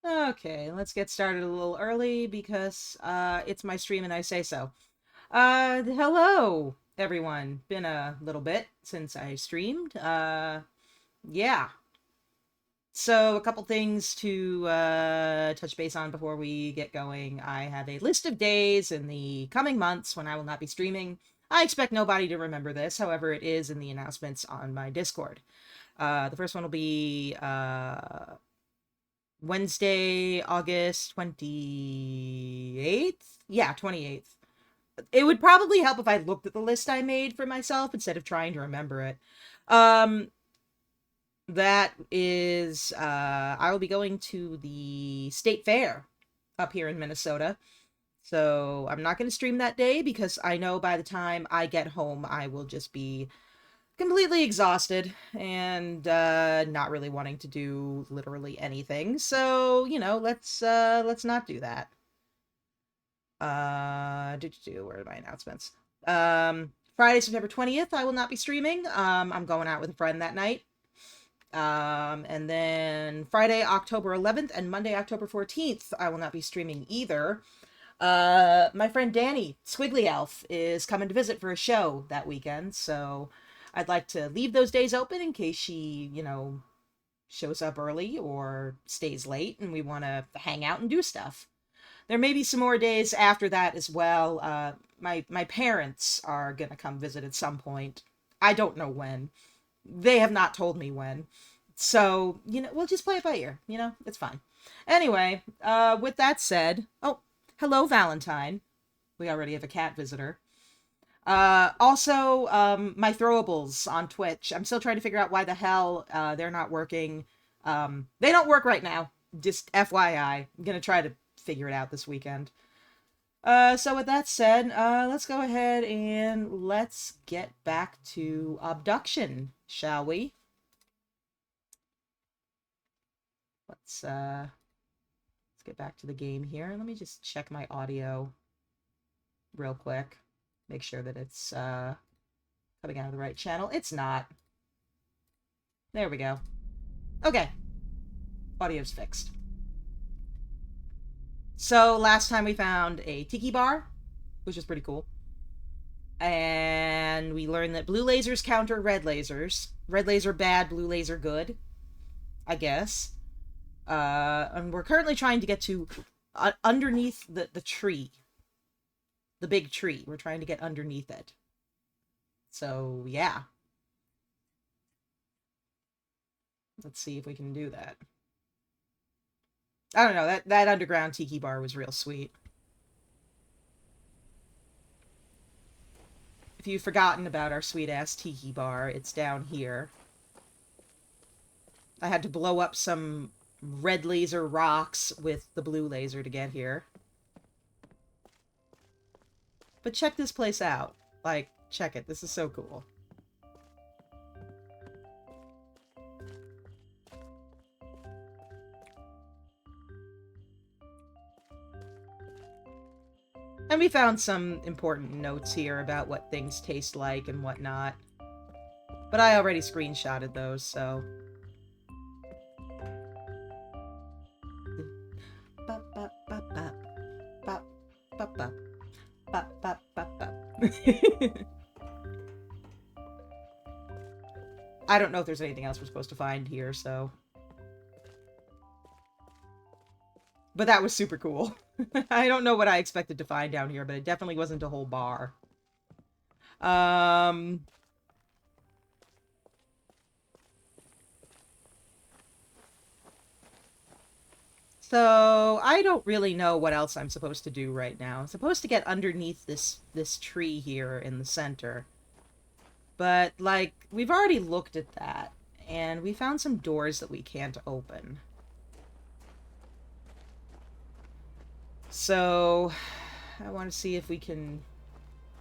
Okay, let's get started a little early because it's my stream and I say so. Hello everyone. Been a little bit since I streamed. Yeah. So a couple things to touch base on before we get going. I have a list of days in the coming months when I will not be streaming. I expect nobody to remember this, however, it is in the announcements on my Discord. The first one will be Wednesday, August 28th? Yeah, 28th. It would probably help if I looked at the list I made for myself instead of trying to remember it. Um, that is, I will be going to the state fair up here in Minnesota. So I'm not going to stream that day because I know by the time I get home, I will just be completely exhausted and not really wanting to do literally anything. So, let's not do that. Where are my announcements? Friday, September 20th, I will not be streaming. I'm going out with a friend that night. And then Friday, October 11th and Monday, October 14th, I will not be streaming either. My friend Danny, Squiggly Elf, is coming to visit for a show that weekend, so I'd like to leave those days open in case she, shows up early or stays late and we want to hang out and do stuff. There may be some more days after that as well. My parents are gonna come visit at some point. I don't know when. They have not told me when. So, we'll just play it by ear. It's fine. Anyway, with that said, oh, hello, Valentine. We already have a cat visitor. Also, my throwables on Twitch. I'm still trying to figure out why the hell they're not working. They don't work right now. Just FYI. I'm gonna try to figure it out this weekend. So with that said, let's go ahead and let's get back to abduction, shall we? Let's get back to the game here. Let me just check my audio real quick. Make sure that it's coming out of the right channel. It's not. There we go. Okay. Audio's fixed. So last time we found a tiki bar, which is pretty cool. And we learned that blue lasers counter red lasers. Red laser bad, blue laser good, I guess. And we're currently trying to get to underneath the tree. The big tree. We're trying to get underneath it. So, yeah. Let's see if we can do that. I don't know, that underground tiki bar was real sweet. If you've forgotten about our sweet-ass tiki bar, it's down here. I had to blow up some red laser rocks with the blue laser to get here. But check this place out. Like, check it. This is so cool. And we found some important notes here about what things taste like and whatnot. But I already screenshotted those, so... I don't know if there's anything else we're supposed to find here, so... But that was super cool. I don't know what I expected to find down here, but it definitely wasn't a whole bar. So, I don't really know what else I'm supposed to do right now. I'm supposed to get underneath this tree here in the center. But, like, we've already looked at that, and we found some doors that we can't open. So, I want to see if we can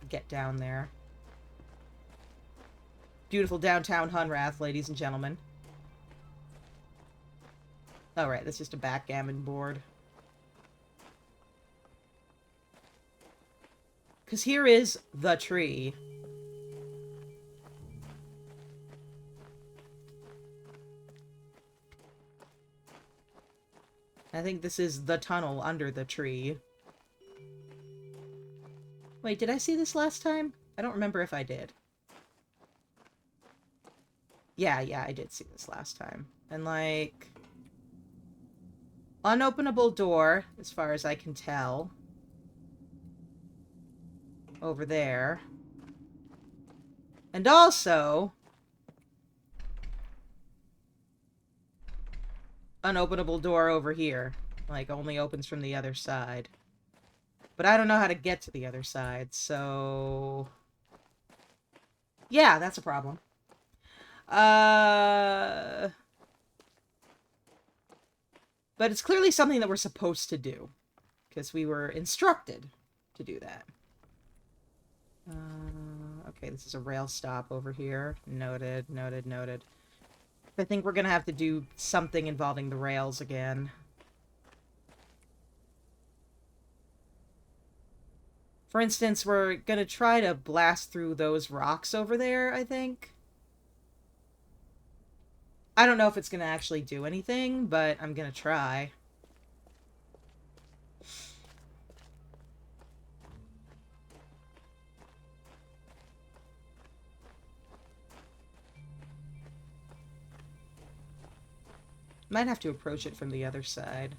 get down there. Beautiful downtown Hunrath, ladies and gentlemen. Oh, right, that's just a backgammon board. Because here is the tree. I think this is the tunnel under the tree. Wait, did I see this last time? I don't remember if I did. Yeah, I did see this last time. And, like... unopenable door, as far as I can tell. Over there. And also... unopenable door over here. Like, only opens from the other side. But I don't know how to get to the other side, so... yeah, that's a problem. But it's clearly something that we're supposed to do. Because we were instructed to do that. Okay, this is a rail stop over here. Noted, noted, noted. I think we're gonna have to do something involving the rails again. For instance, we're gonna try to blast through those rocks over there, I think. I don't know if it's gonna actually do anything, but I'm gonna try. Might have to approach it from the other side.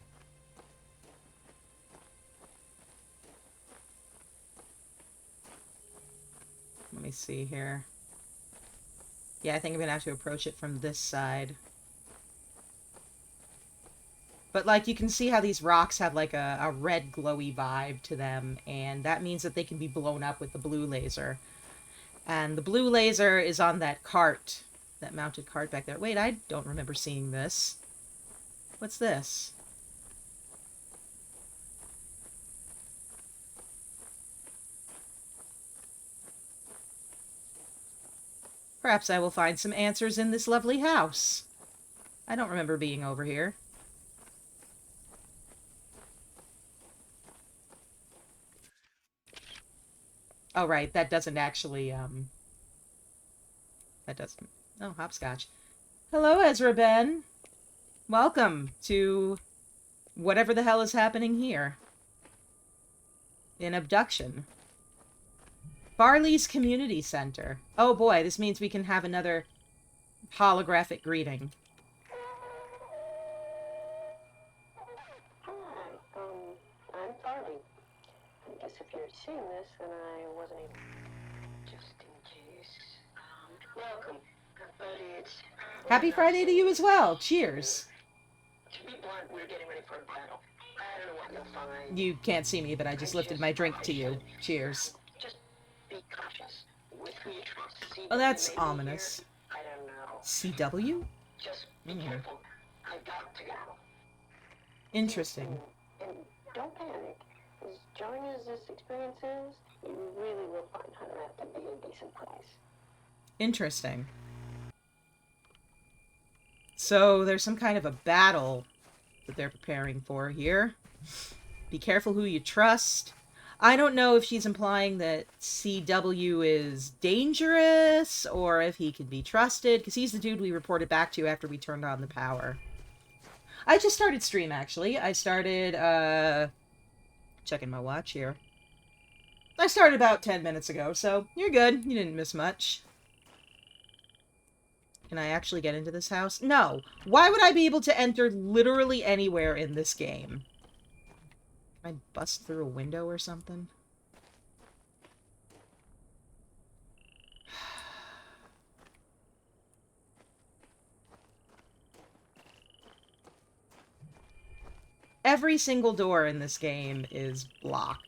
Let me see here. Yeah, I think I'm gonna have to approach it from this side. But, like, you can see how these rocks have, like, a red glowy vibe to them, and that means that they can be blown up with the blue laser. And the blue laser is on that cart, that mounted cart back there. Wait, I don't remember seeing this. What's this? Perhaps I will find some answers in this lovely house. I don't remember being over here. Oh, right, that doesn't actually, that doesn't... oh, hopscotch. Hello, Ezra Ben. Welcome to whatever the hell is happening here. In Abduction. Barley's Community Center. Oh boy, this means we can have another holographic greeting. Hi, I'm Barley. I guess if you're seeing this, then I wasn't able... just in case. Welcome. But it's... Happy Friday to you as well. Cheers. To be blunt, we're getting ready for a battle. I don't know what you'll find. You can't see me, but I just lifted my drink to you. Cheers. Just be cautious. With who you trust. Oh, that's ominous. I don't know. CW? Just be careful. I've got to go. Interesting. And don't panic. As jarring as this experience is, you really will find Hunter to be a decent price. Interesting. So there's some kind of a battle that they're preparing for here. Be careful who you trust. I don't know if she's implying that CW is dangerous or if he can be trusted, because he's the dude we reported back to after we turned on the power. I just started stream, actually. I started, checking my watch here. I started about 10 minutes ago, so you're good. You didn't miss much. Can I actually get into this house? No. Why would I be able to enter literally anywhere in this game? Can I bust through a window or something? Every single door in this game is blocked.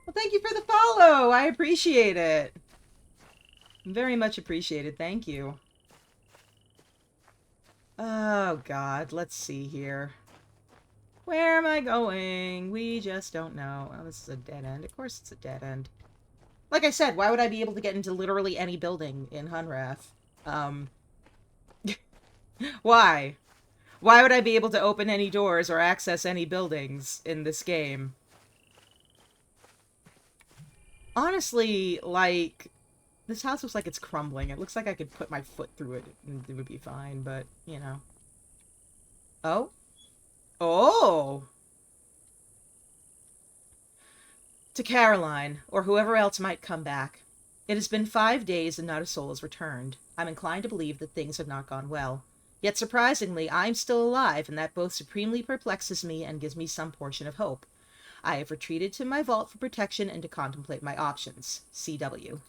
Well, thank you for the follow! I appreciate it! Very much appreciated, thank you. Oh god, let's see here. Where am I going? We just don't know. Oh, this is a dead end. Of course it's a dead end. Like I said, why would I be able to get into literally any building in Hunrath? Why? Why would I be able to open any doors or access any buildings in this game? Honestly, like... this house looks like it's crumbling. It looks like I could put my foot through it and it would be fine, but, you know. Oh? Oh! To Caroline, or whoever else might come back. It has been 5 days and not a soul has returned. I'm inclined to believe that things have not gone well. Yet surprisingly, I'm still alive, and that both supremely perplexes me and gives me some portion of hope. I have retreated to my vault for protection and to contemplate my options. CW.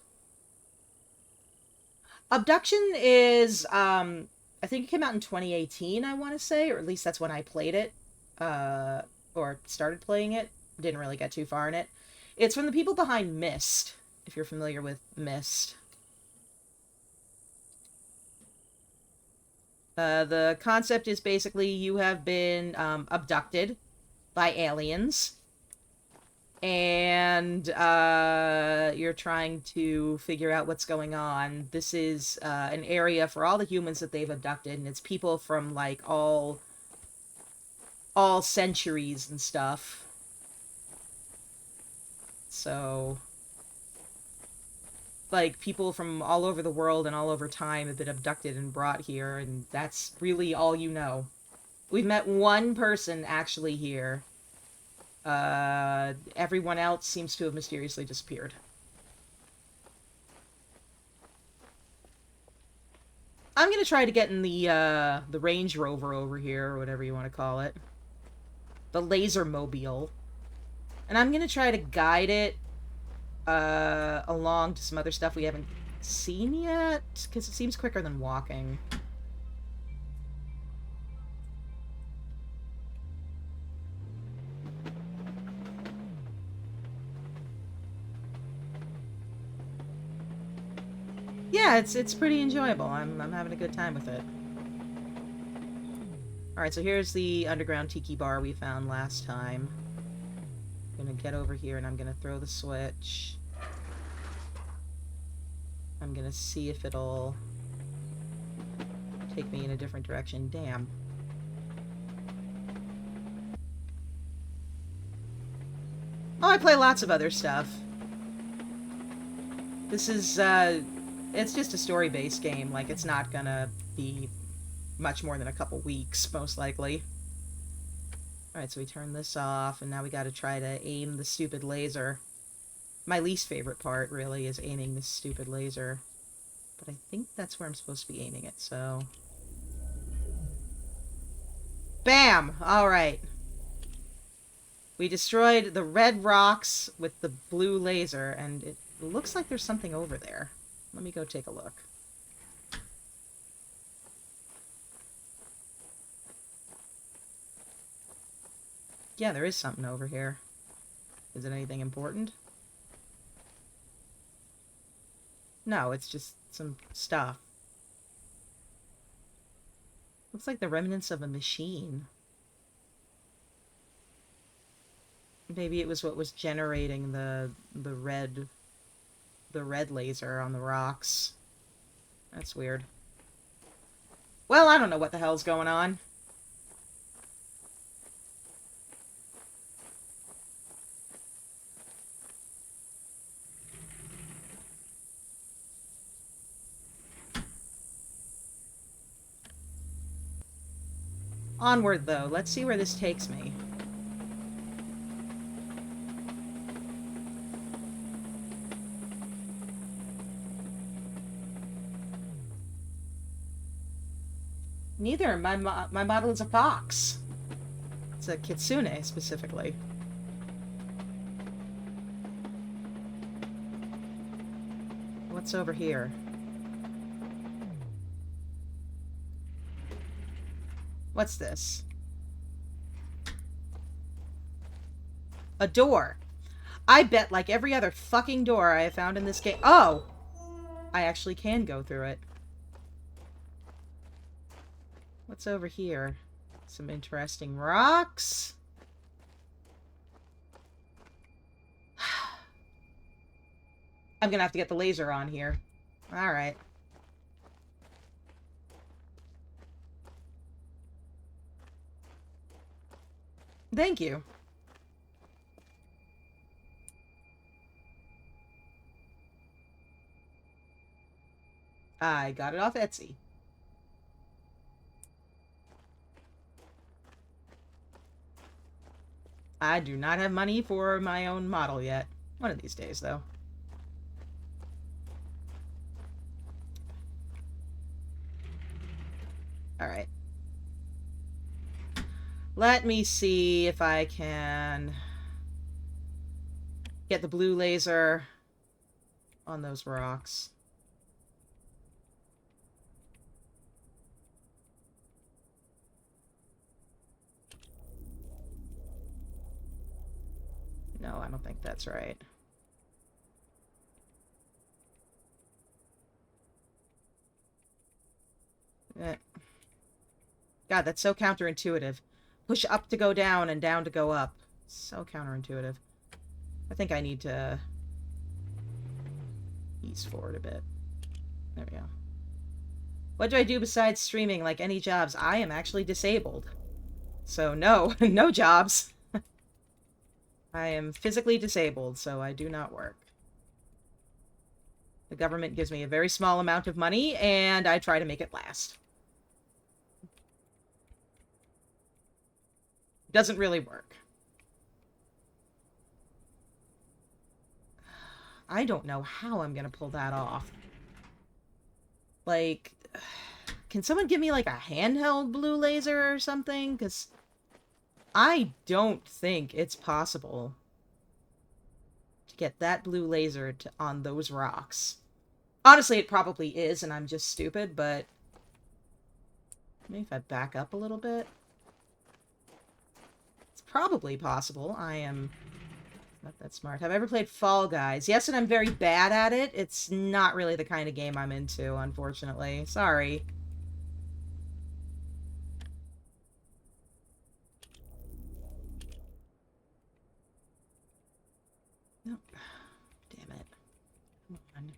Abduction is, I think it came out in 2018, I want to say, or at least that's when I played it, or started playing it. Didn't really get too far in it. It's from the people behind Myst, if you're familiar with Myst. The concept is basically you have been abducted by aliens, and you're trying to figure out what's going on. This is an area for all the humans that they've abducted, and it's people from like all centuries and stuff. So, like, people from all over the world and all over time have been abducted and brought here, and that's really all you know. We've met one person actually here. Everyone else seems to have mysteriously disappeared. I'm gonna try to get in the Range Rover over here, or whatever you want to call it. The Laser Mobile. And I'm gonna try to guide it along to some other stuff we haven't seen yet, because it seems quicker than walking. Yeah, it's pretty enjoyable. I'm having a good time with it. Alright, so here's the underground tiki bar we found last time. I'm gonna get over here and I'm gonna throw the switch. I'm gonna see if it'll take me in a different direction. Damn. Oh, I play lots of other stuff. This is, it's just a story-based game. Like, it's not gonna be much more than a couple weeks, most likely. Alright, so we turn this off, and now we gotta try to aim the stupid laser. My least favorite part, really, is aiming this stupid laser. But I think that's where I'm supposed to be aiming it, so... Bam! Alright. We destroyed the red rocks with the blue laser, and it looks like there's something over there. Let me go take a look. Yeah, there is something over here. Is it anything important? No, it's just some stuff. Looks like the remnants of a machine. Maybe it was what was generating the red laser on the rocks. That's weird. Well, I don't know what the hell's going on. Onward, though. Let's see where this takes me. Neither. My model is a fox. It's a kitsune, specifically. What's over here? What's this? A door. I bet, like every other fucking door I have found in this game... Oh! I actually can go through it. What's over here? Some interesting rocks. I'm gonna have to get the laser on here. Alright. Thank you. I got it off Etsy. I do not have money for my own model yet. One of these days, though. Alright. Let me see if I can get the blue laser on those rocks. No, I don't think that's right. God, that's so counterintuitive. Push up to go down and down to go up. So counterintuitive. I think I need to ease forward a bit. There we go. What do I do besides streaming? Like any jobs? I am actually disabled. So no, no jobs. I am physically disabled, so I do not work. The government gives me a very small amount of money, and I try to make it last. Doesn't really work. I don't know how I'm gonna pull that off. Like, can someone give me, like, a handheld blue laser or something? Because I don't think it's possible to get that blue laser on those rocks. Honestly, it probably is, and I'm just stupid, but maybe if I back up a little bit. It's probably possible. I am not that smart. Have I ever played Fall Guys? Yes, and I'm very bad at it. It's not really the kind of game I'm into, unfortunately. Sorry. Nope. Damn it. Come on.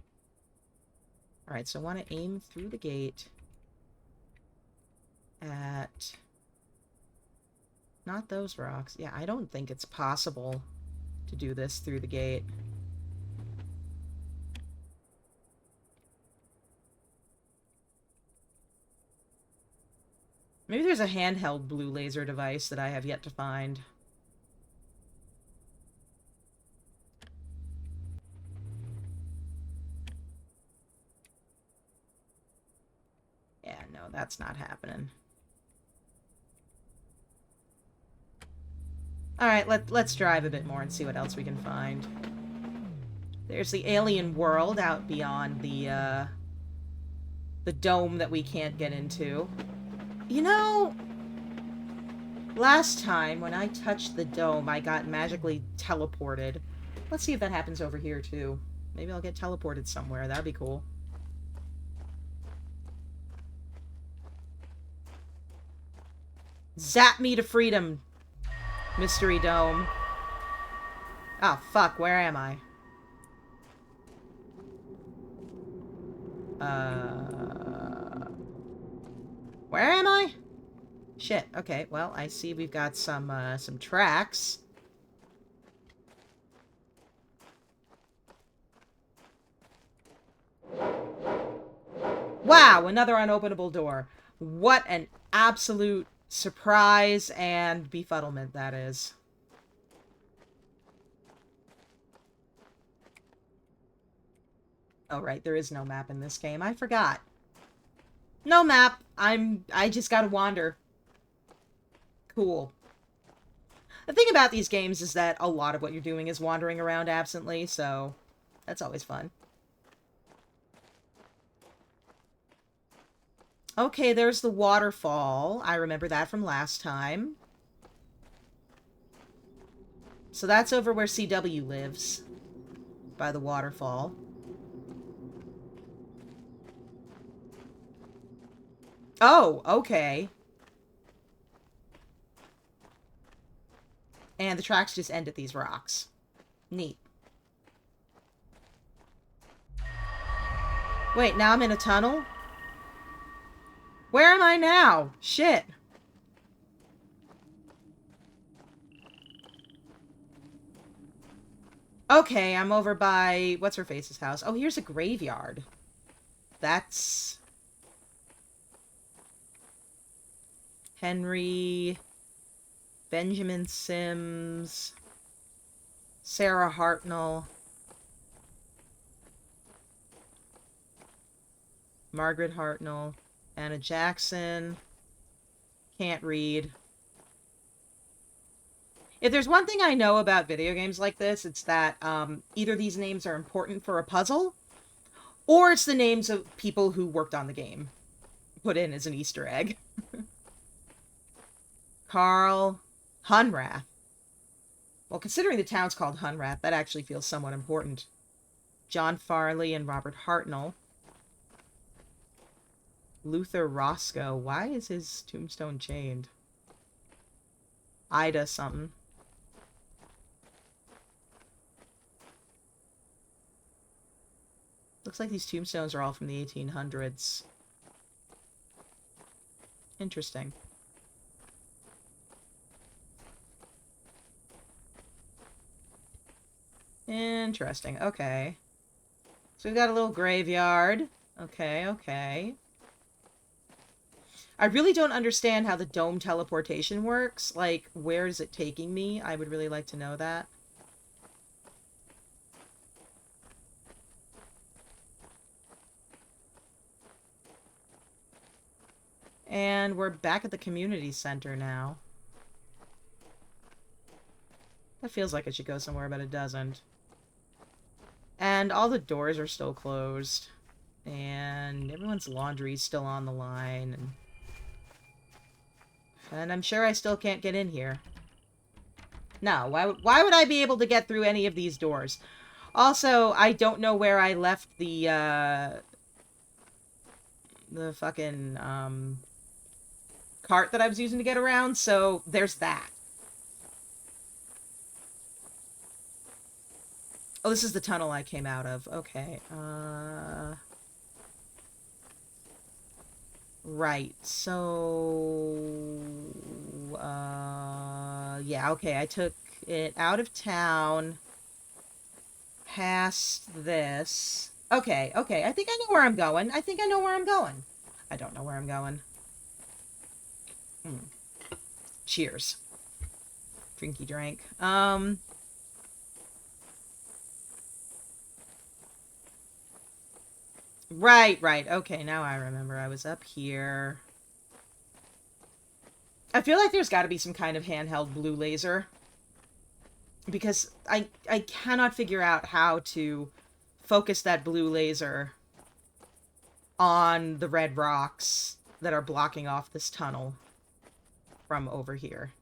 Alright, so I want to aim through the gate at... not those rocks. Yeah, I don't think it's possible to do this through the gate. Maybe there's a handheld blue laser device that I have yet to find. Yeah, no, that's not happening. Alright, let's drive a bit more and see what else we can find. There's the alien world out beyond the dome that we can't get into. You know, last time when I touched the dome, I got magically teleported. Let's see if that happens over here, too. Maybe I'll get teleported somewhere. That'd be cool. Zap me to freedom, Mystery Dome. Oh, fuck. Where am I? Where am I? Shit. Okay, well, I see we've got some tracks. Wow, another unopenable door. What an absolute surprise and befuddlement that is. Oh, right, there is no map in this game. I forgot. No map. I just gotta wander. Cool. The thing about these games is that a lot of what you're doing is wandering around absently, so that's always fun. Okay, there's the waterfall. I remember that from last time. So that's over where CW lives. By the waterfall. Oh, okay. And the tracks just end at these rocks. Neat. Wait, now I'm in a tunnel? Where am I now? Shit. Okay, I'm over by... what's-her-face's house? Oh, here's a graveyard. That's... Henry... Benjamin Sims. Sarah Hartnell. Margaret Hartnell. Anna Jackson. Can't read. If there's one thing I know about video games like this, it's that either these names are important for a puzzle, or it's the names of people who worked on the game put in as an Easter egg. Carl Hunrath. Well, considering the town's called Hunrath, that actually feels somewhat important. John Farley and Robert Hartnell. Luther Roscoe. Why is his tombstone chained? Ida something. Looks like these tombstones are all from the 1800s. Interesting. Interesting. Okay. So we've got a little graveyard. Okay, okay. I really don't understand how the dome teleportation works. Like, where is it taking me? I would really like to know that. And we're back at the community center now. That feels like it should go somewhere, but it doesn't. And all the doors are still closed. And everyone's laundry is still on the line. And I'm sure I still can't get in here. No, why would I be able to get through any of these doors? Also, I don't know where I left the fucking, cart that I was using to get around, so there's that. Oh, this is the tunnel I came out of. Okay, right, so... yeah, okay, I took it out of town, past this. Okay, okay, I think I know where I'm going. I think I know where I'm going. I don't know where I'm going. Cheers. Drinky drank. Right, right. Okay, now I remember. I was up here. I feel like there's got to be some kind of handheld blue laser. Because I cannot figure out how to focus that blue laser on the red rocks that are blocking off this tunnel from over here.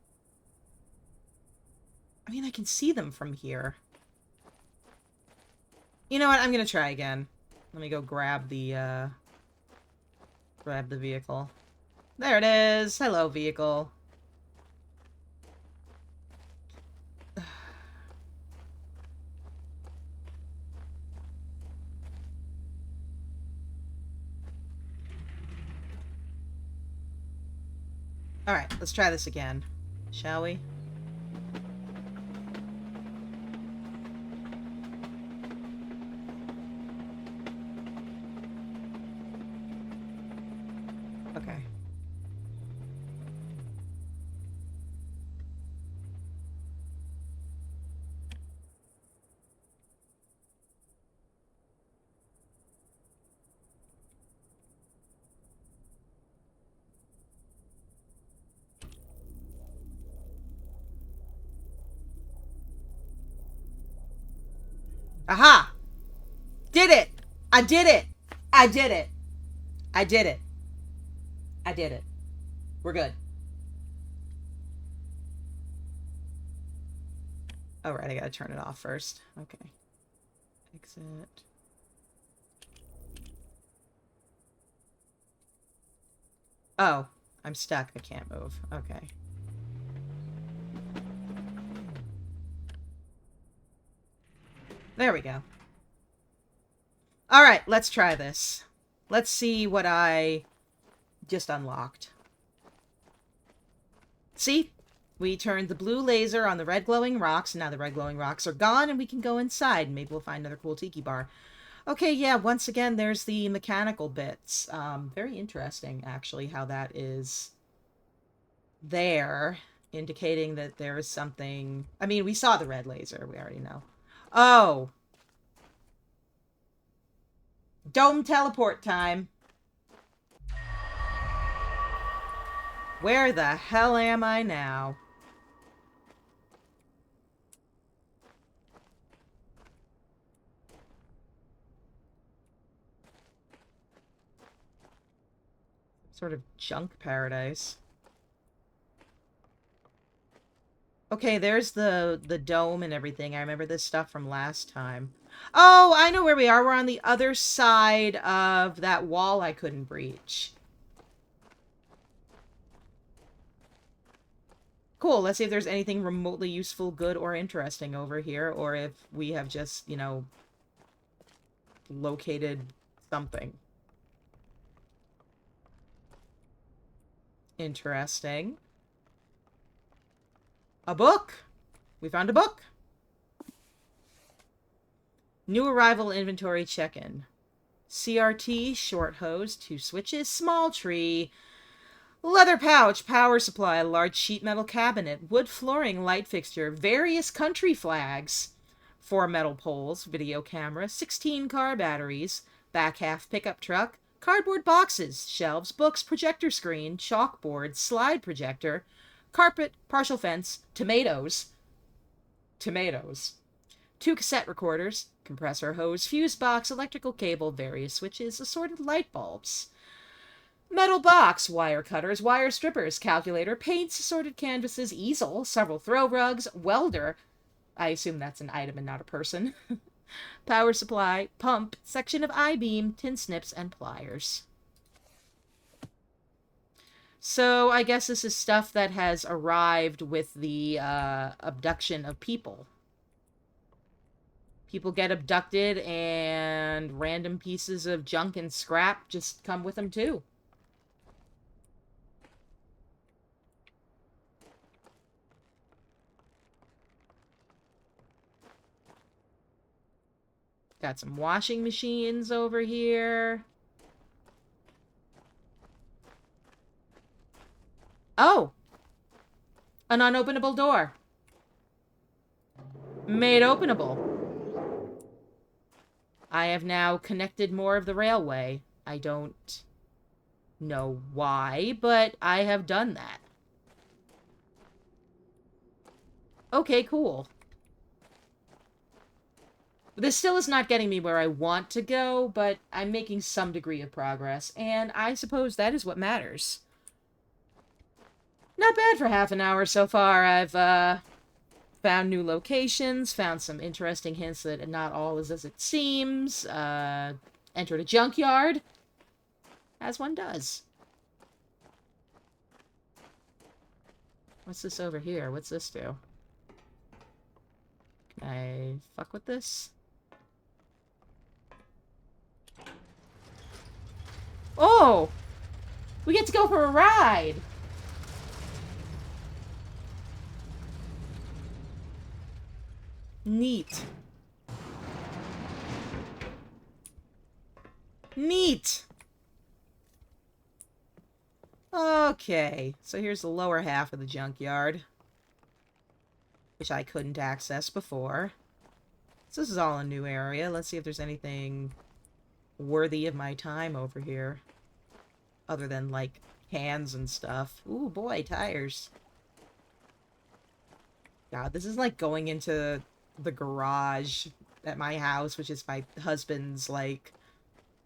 I mean, I can see them from here. You know what? I'm gonna try again. Let me go grab the vehicle. There it is! Hello, vehicle. Alright, let's try this again. Shall we? Okay. Aha! Did it! I did it! I did it! I did it! I did it. We're good. Oh, right, I gotta turn it off first. Okay. Exit. Oh, I'm stuck. I can't move. Okay. There we go. Alright, let's try this. Let's see what I just unlocked. See? We turned the blue laser on the red glowing rocks, and now the red glowing rocks are gone, and we can go inside. Maybe we'll find another cool tiki bar. Okay, yeah, once again, there's the mechanical bits. Very interesting, actually, how that is there. indicating that there is something... I mean, we saw the red laser. We already know. Oh! Dome teleport time. Where the hell am I now? Sort of junk paradise. Okay, there's the dome and everything. I remember this stuff from last time. Oh, I know where we are. We're on the other side of that wall I couldn't breach. Cool, let's see if there's anything remotely useful, good, or interesting over here, or if we have just, you know, located something. Interesting. A book! We found a book! New arrival inventory check-in. CRT, short hose, 2 switches, small tree, leather pouch, power supply, large sheet metal cabinet, wood flooring, light fixture, various country flags, 4 metal poles, video camera, 16 car batteries, back half pickup truck, cardboard boxes, shelves, books, projector screen, chalkboard, slide projector, carpet, partial fence, tomatoes, 2 cassette recorders, compressor hose, fuse box, electrical cable, various switches, assorted light bulbs. Metal box, wire cutters, wire strippers, calculator, paints, assorted canvases, easel, several throw rugs, welder. I assume that's an item and not a person. Power supply, pump, section of I-beam, tin snips, and pliers. So I guess this is stuff that has arrived with the abduction of people. People get abducted and random pieces of junk and scrap just come with them too. Got some washing machines over here. Oh! An unopenable door. Made openable. I have now connected more of the railway. I don't know why, but I have done that. Okay, cool. This still is not getting me where I want to go, but I'm making some degree of progress, and I suppose that is what matters. Not bad for half an hour so far. I've, found new locations, found some interesting hints that not all is as it seems, entered a junkyard, as one does. What's this over here? What's this do? Can I fuck with this? Oh! We get to go for a ride! Neat. Neat! Okay, so here's the lower half of the junkyard, which I couldn't access before. So this is all a new area. Let's see if there's anything worthy of my time over here. Other than, like, cans and stuff. Ooh, boy, tires. God, this is like going into the garage at my house, which is my husband's, like,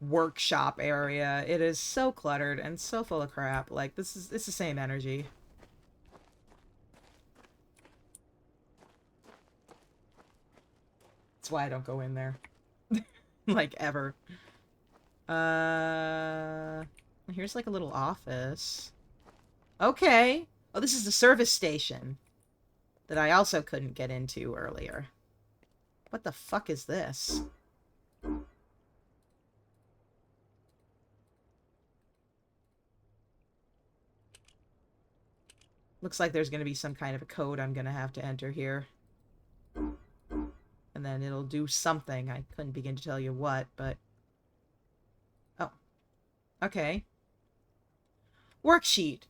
workshop area. It is so cluttered and so full of crap. Like, it's the same energy. That's why I don't go in there. Like, ever. Here's like a little office. Okay. Oh, this is the service station that I also couldn't get into earlier. What the fuck is this? Looks like there's going to be some kind of a code I'm going to have to enter here. And then it'll do something. I couldn't begin to tell you what, but... Oh. Okay. Worksheet.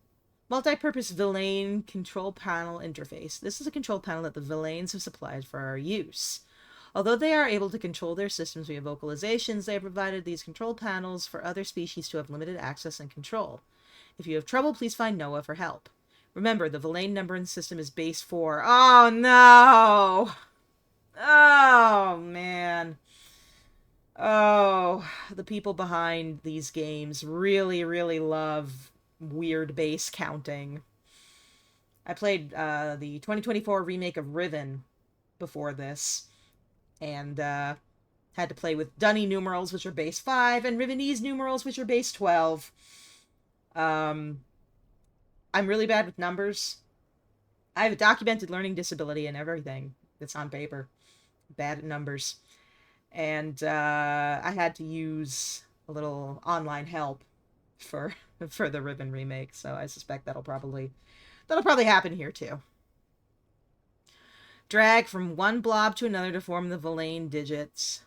Multi-purpose Villain control panel interface. This is a control panel that the Villains have supplied for our use. Although they are able to control their systems via vocalizations, they have provided these control panels for other species to have limited access and control. If you have trouble, please find Noah for help. Remember, the Villain numbering system is base 4. Oh, no! Oh, man. Oh, the people behind these games really, really love weird base counting. I played the 2024 remake of Riven before this, and had to play with Dunny numerals, which are base 5, and Rivenese numerals, which are base 12. I'm really bad with numbers. I have a documented learning disability and everything that's on paper. Bad at numbers. And I had to use a little online help for the Riven remake, so I suspect that'll probably happen here too. Drag from one blob to another to form the Villain digits.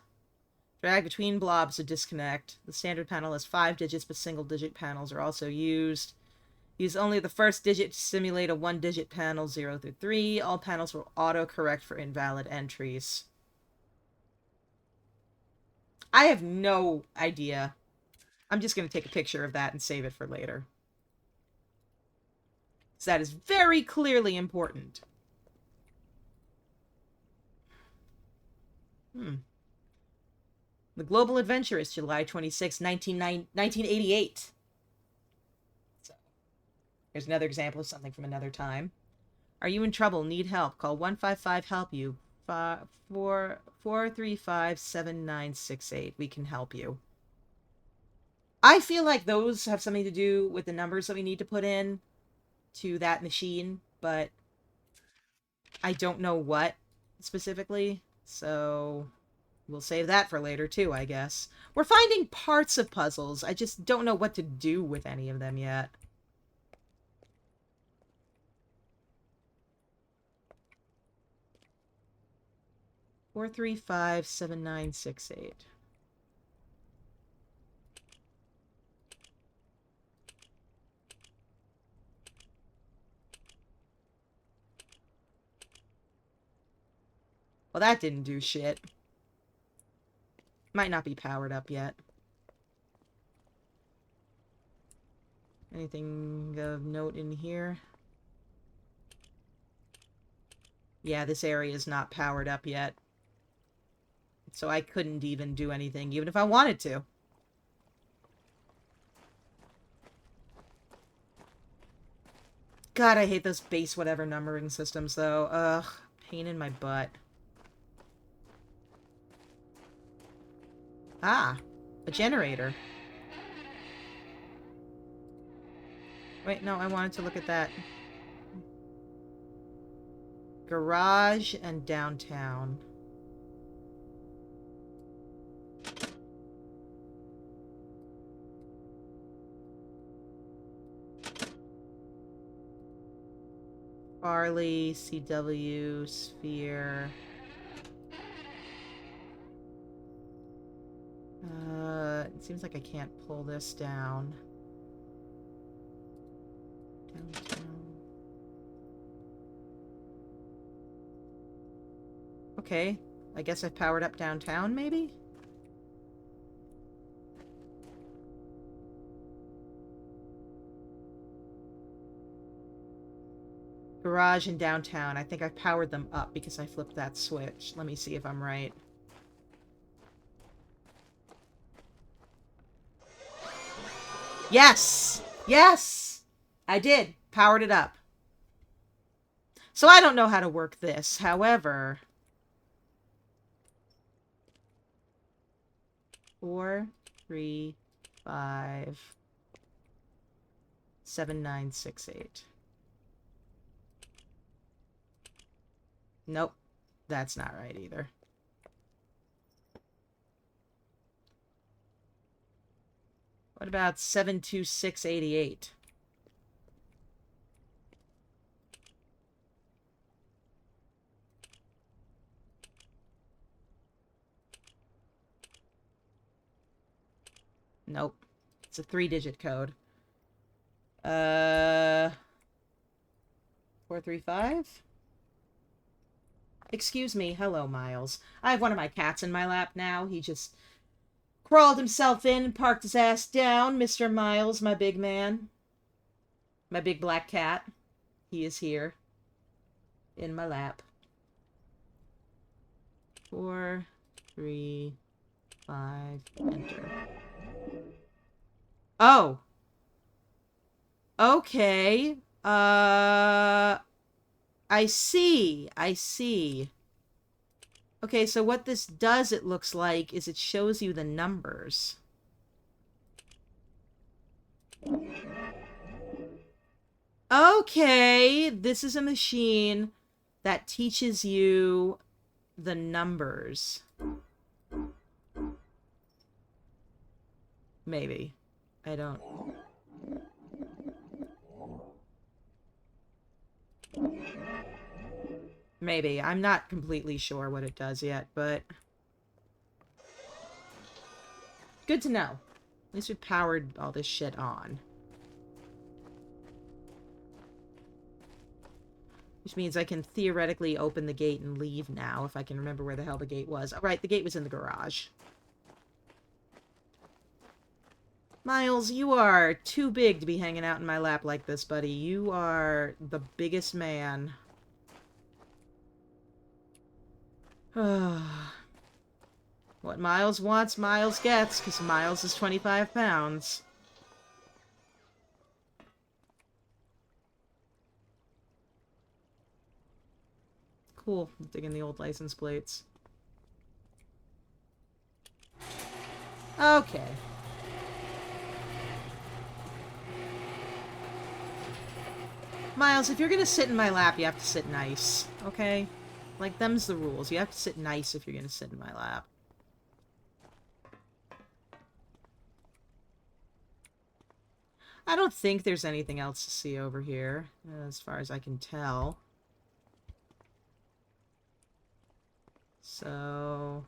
Drag between blobs to disconnect. The standard panel has 5 digits, but single-digit panels are also used. Use only the first digit to simulate a 1-digit panel 0 through 3. All panels will auto-correct for invalid entries. I have no idea. I'm just going to take a picture of that and save it for later. So that is very clearly important. The Global Adventure is July 26, 1988. So, here's another example of something from another time. Are you in trouble? Need help? Call 155-HELP-YOU. 435-7968. We can help you. I feel like those have something to do with the numbers that we need to put in to that machine, but I don't know what specifically, so we'll save that for later too, I guess. We're finding parts of puzzles. I just don't know what to do with any of them yet. Four, 435-7968. Well, that didn't do shit. Might not be powered up yet. Anything of note in here? Yeah, this area is not powered up yet. So I couldn't even do anything, even if I wanted to. God, I hate those base whatever numbering systems, though. Ugh, pain in my butt. Ah, a generator. Wait, no, I wanted to look at that. Garage and downtown. Farley, CW, Sphere. It seems like I can't pull this down. Downtown. Okay, I guess I've powered up downtown, maybe? Garage and downtown. I think I've powered them up because I flipped that switch. Let me see if I'm right. Yes! Yes! I did. Powered it up. So I don't know how to work this. However... 4, 3, 5, 7, 9, 6, 8. Nope. That's not right either. What about 72688? Nope. It's a 3-digit code. 435. Excuse me. Hello, Miles. I have one of my cats in my lap now. He just crawled himself in and parked his ass down. Mr. Miles, my big man. My big black cat. He is here. In my lap. 4, 3, 5, enter. Oh! Okay. I see. I see. Okay, so what this does, it looks like, is it shows you the numbers. Okay, this is a machine that teaches you the numbers. Maybe. I don't... Maybe. I'm not completely sure what it does yet, but... Good to know. At least we powered all this shit on. Which means I can theoretically open the gate and leave now, if I can remember where the hell the gate was. Oh, right, the gate was in the garage. Miles, you are too big to be hanging out in my lap like this, buddy. You are the biggest man. What Miles wants, Miles gets, because Miles is 25 pounds. Cool. Digging the old license plates. Okay. Miles, if you're gonna sit in my lap, you have to sit nice, okay? Like, them's the rules. You have to sit nice if you're gonna sit in my lap. I don't think there's anything else to see over here, as far as I can tell. So...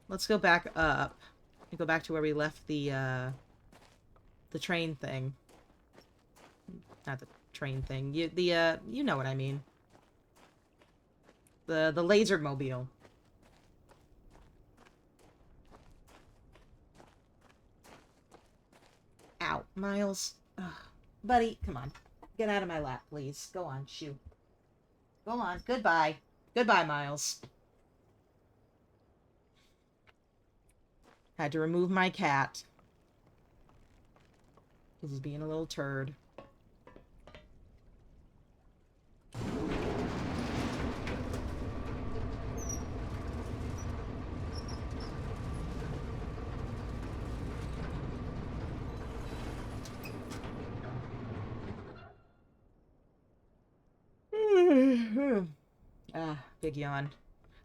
let's go back up. And go back to where we left the train thing. Not the train thing. You know what I mean. The laser mobile. Ow, Miles. Ugh. Buddy, come on. Get out of my lap, please. Go on, shoo. Go on. Goodbye. Goodbye, Miles. Had to remove my cat. Because he's being a little turd. Big yawn.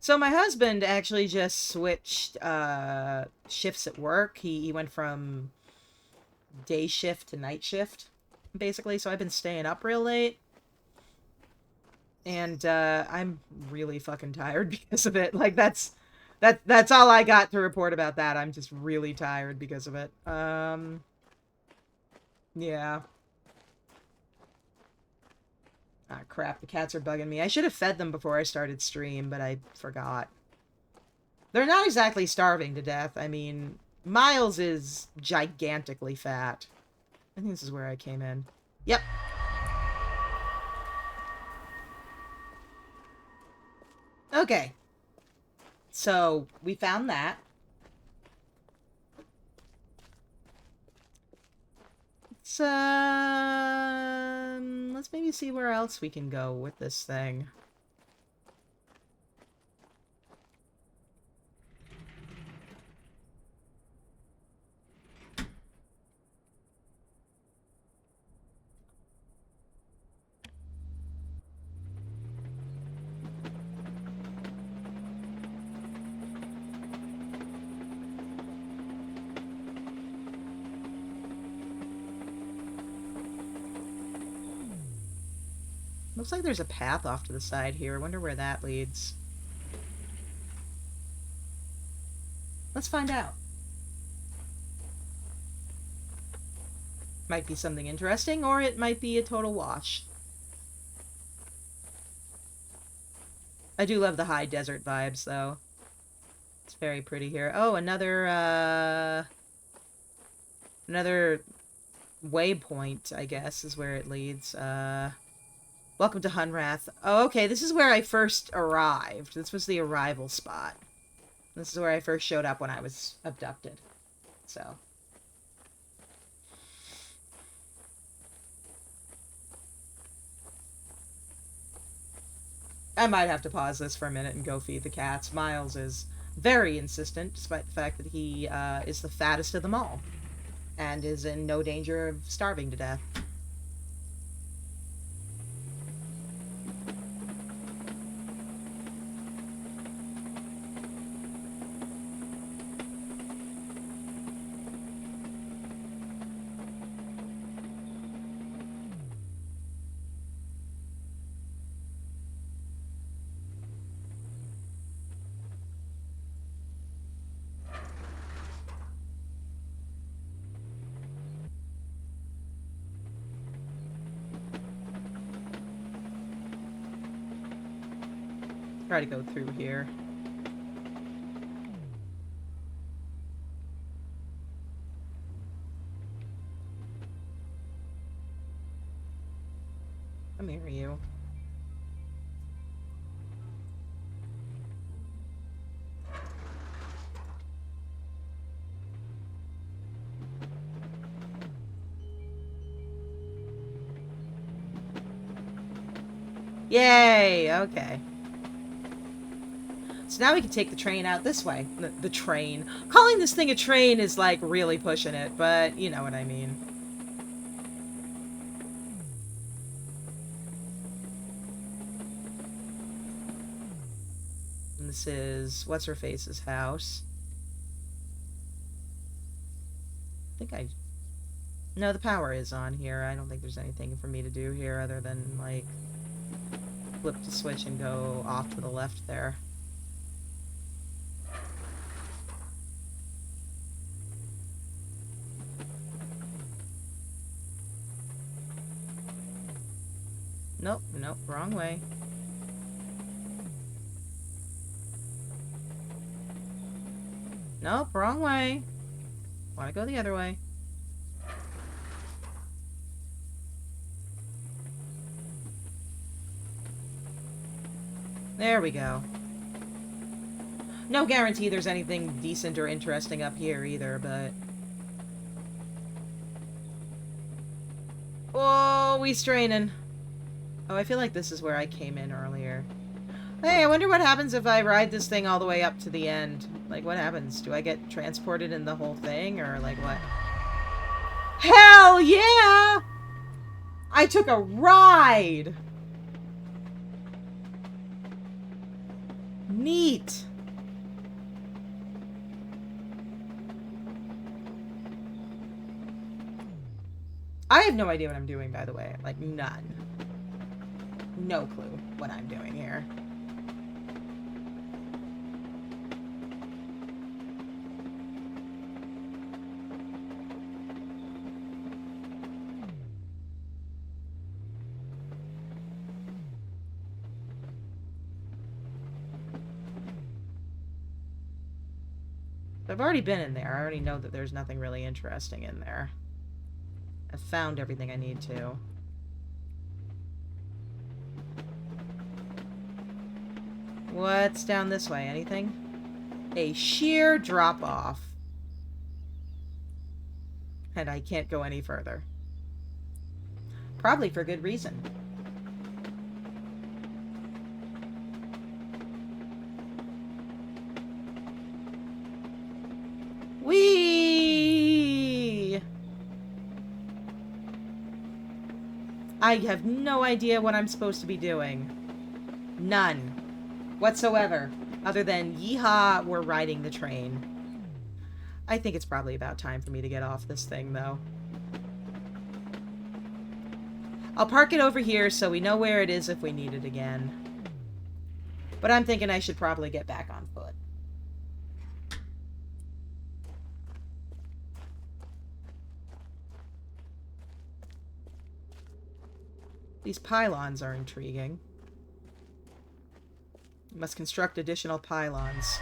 So my husband actually just switched shifts at work. He went from day shift to night shift, basically. So I've been staying up real late. And I'm really fucking tired because of it. Like, that's all I got to report about that. I'm just really tired because of it. Yeah. Ah, crap. The cats are bugging me. I should have fed them before I started stream, but I forgot. They're not exactly starving to death. I mean, Miles is gigantically fat. I think this is where I came in. Yep. Okay. So, we found that. Let's maybe see where else we can go with this thing. Looks like there's a path off to the side here. I wonder where that leads. Let's find out. Might be something interesting, or it might be a total wash. I do love the high desert vibes, though. It's very pretty here. Oh, another waypoint, I guess, is where it leads. Welcome to Hunrath. Oh, okay, this is where I first arrived. This was the arrival spot. This is where I first showed up when I was abducted. So. I might have to pause this for a minute and go feed the cats. Miles is very insistent, despite the fact that he is the fattest of them all. And is in no danger of starving to death. Try to go through here. Come here, you. Yay! Okay. So now we can take the train out this way. The train. Calling this thing a train is, like, really pushing it, but you know what I mean. And this is What's-Her-Face's house. I think I... No, the power is on here. I don't think there's anything for me to do here other than, like, flip the switch and go off to the left there. Nope, nope, wrong way. Nope, wrong way. Want to go the other way. There we go. No guarantee there's anything decent or interesting up here either, but... Oh, we straining. Oh, I feel like this is where I came in earlier. Hey, I wonder what happens if I ride this thing all the way up to the end. Like, what happens? Do I get transported in the whole thing, or like what? Hell yeah! I took a ride! Neat! I have no idea what I'm doing, by the way. Like, none. No clue what I'm doing here. I've already been in there. I already know that there's nothing really interesting in there. I've found everything I need to. What's down this way? Anything? A sheer drop-off. And I can't go any further. Probably for good reason. Whee! I have no idea what I'm supposed to be doing. None. Whatsoever. Other than, yeehaw, we're riding the train. I think it's probably about time for me to get off this thing, though. I'll park it over here so we know where it is if we need it again. But I'm thinking I should probably get back on foot. These pylons are intriguing. You must construct additional pylons.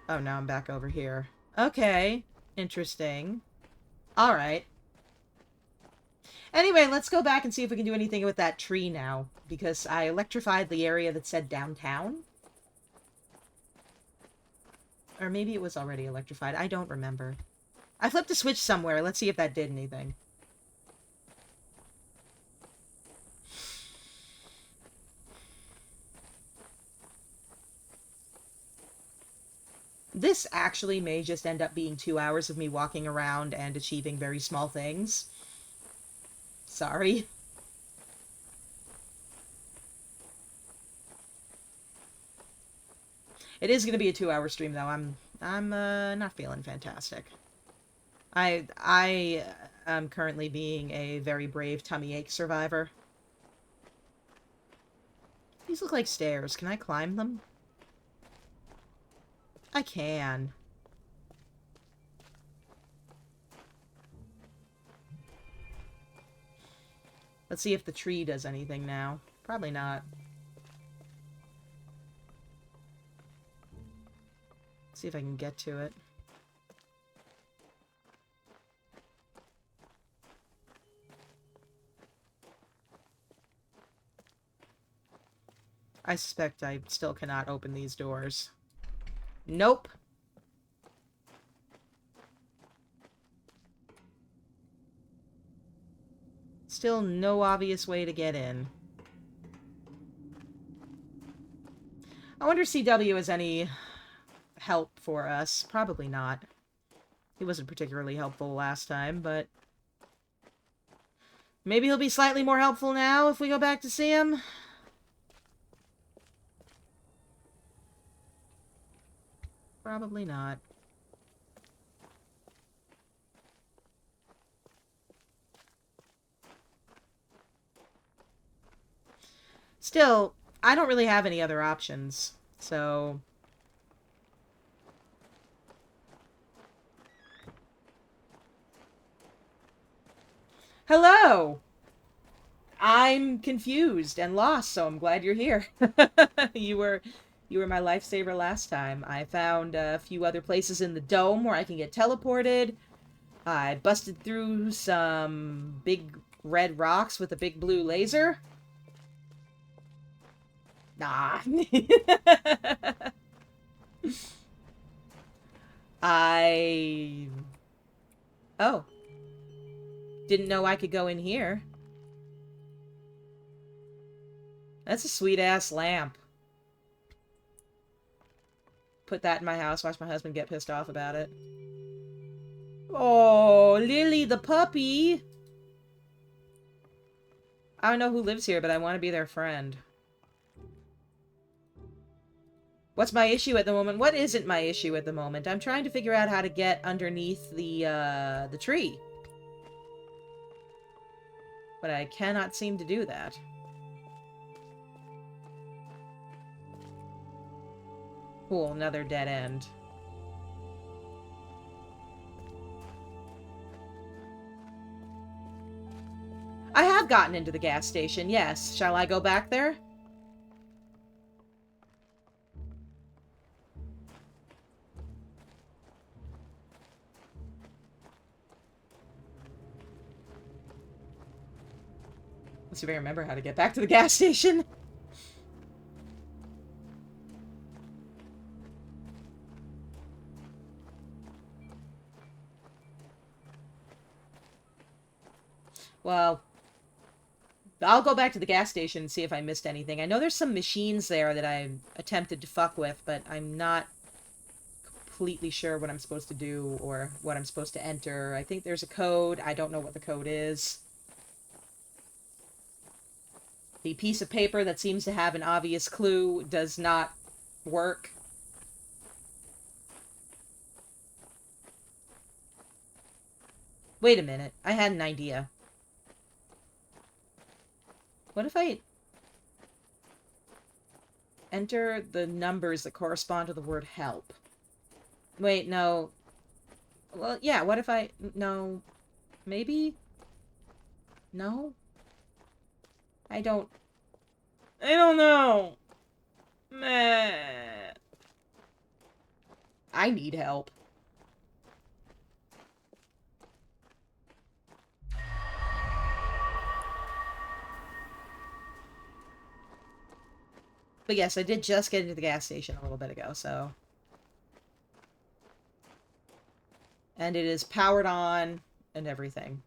Oh, now I'm back over here. Okay. Interesting. Alright. Anyway, let's go back and see if we can do anything with that tree now. Because I electrified the area that said downtown. Or maybe it was already electrified. I don't remember. I flipped a switch somewhere. Let's see if that did anything. This actually may just end up being 2 hours of me walking around and achieving very small things. Sorry. It is going to be a 2-hour stream, though. I'm not feeling fantastic. I am currently being a very brave tummy ache survivor. These look like stairs. Can I climb them? I can. Let's see if the tree does anything now. Probably not. See if I can get to it. I suspect I still cannot open these doors. Nope. Still no obvious way to get in. I wonder if CW has any help for us. Probably not. He wasn't particularly helpful last time, but maybe he'll be slightly more helpful now if we go back to see him. Probably not. Still, I don't really have any other options, so... Hello! I'm confused and lost, so I'm glad you're here. You were my lifesaver last time. I found a few other places in the dome where I can get teleported. I busted through some big red rocks with a big blue laser. Nah. Oh. Didn't know I could go in here. That's a sweet-ass lamp. Put that in my house. Watch my husband get pissed off about it. Oh, Lily the puppy. I don't know who lives here, but I want to be their friend. What's my issue at the moment? What isn't my issue at the moment? I'm trying to figure out how to get underneath the tree. But I cannot seem to do that. Cool, another dead end. I have gotten into the gas station, yes. Shall I go back there? Let's see if I remember how to get back to the gas station. Well, I'll go back to the gas station and see if I missed anything. I know there's some machines there that I attempted to fuck with, but I'm not completely sure what I'm supposed to do or what I'm supposed to enter. I think there's a code. I don't know what the code is. The piece of paper that seems to have an obvious clue does not work. Wait a minute. I had an idea. What if I enter the numbers that correspond to the word help? Wait, no. Well, yeah, what if I... No. Maybe? No? I don't know. Meh. I need help. But yes, I did just get into the gas station a little bit ago, so. And it is powered on and everything.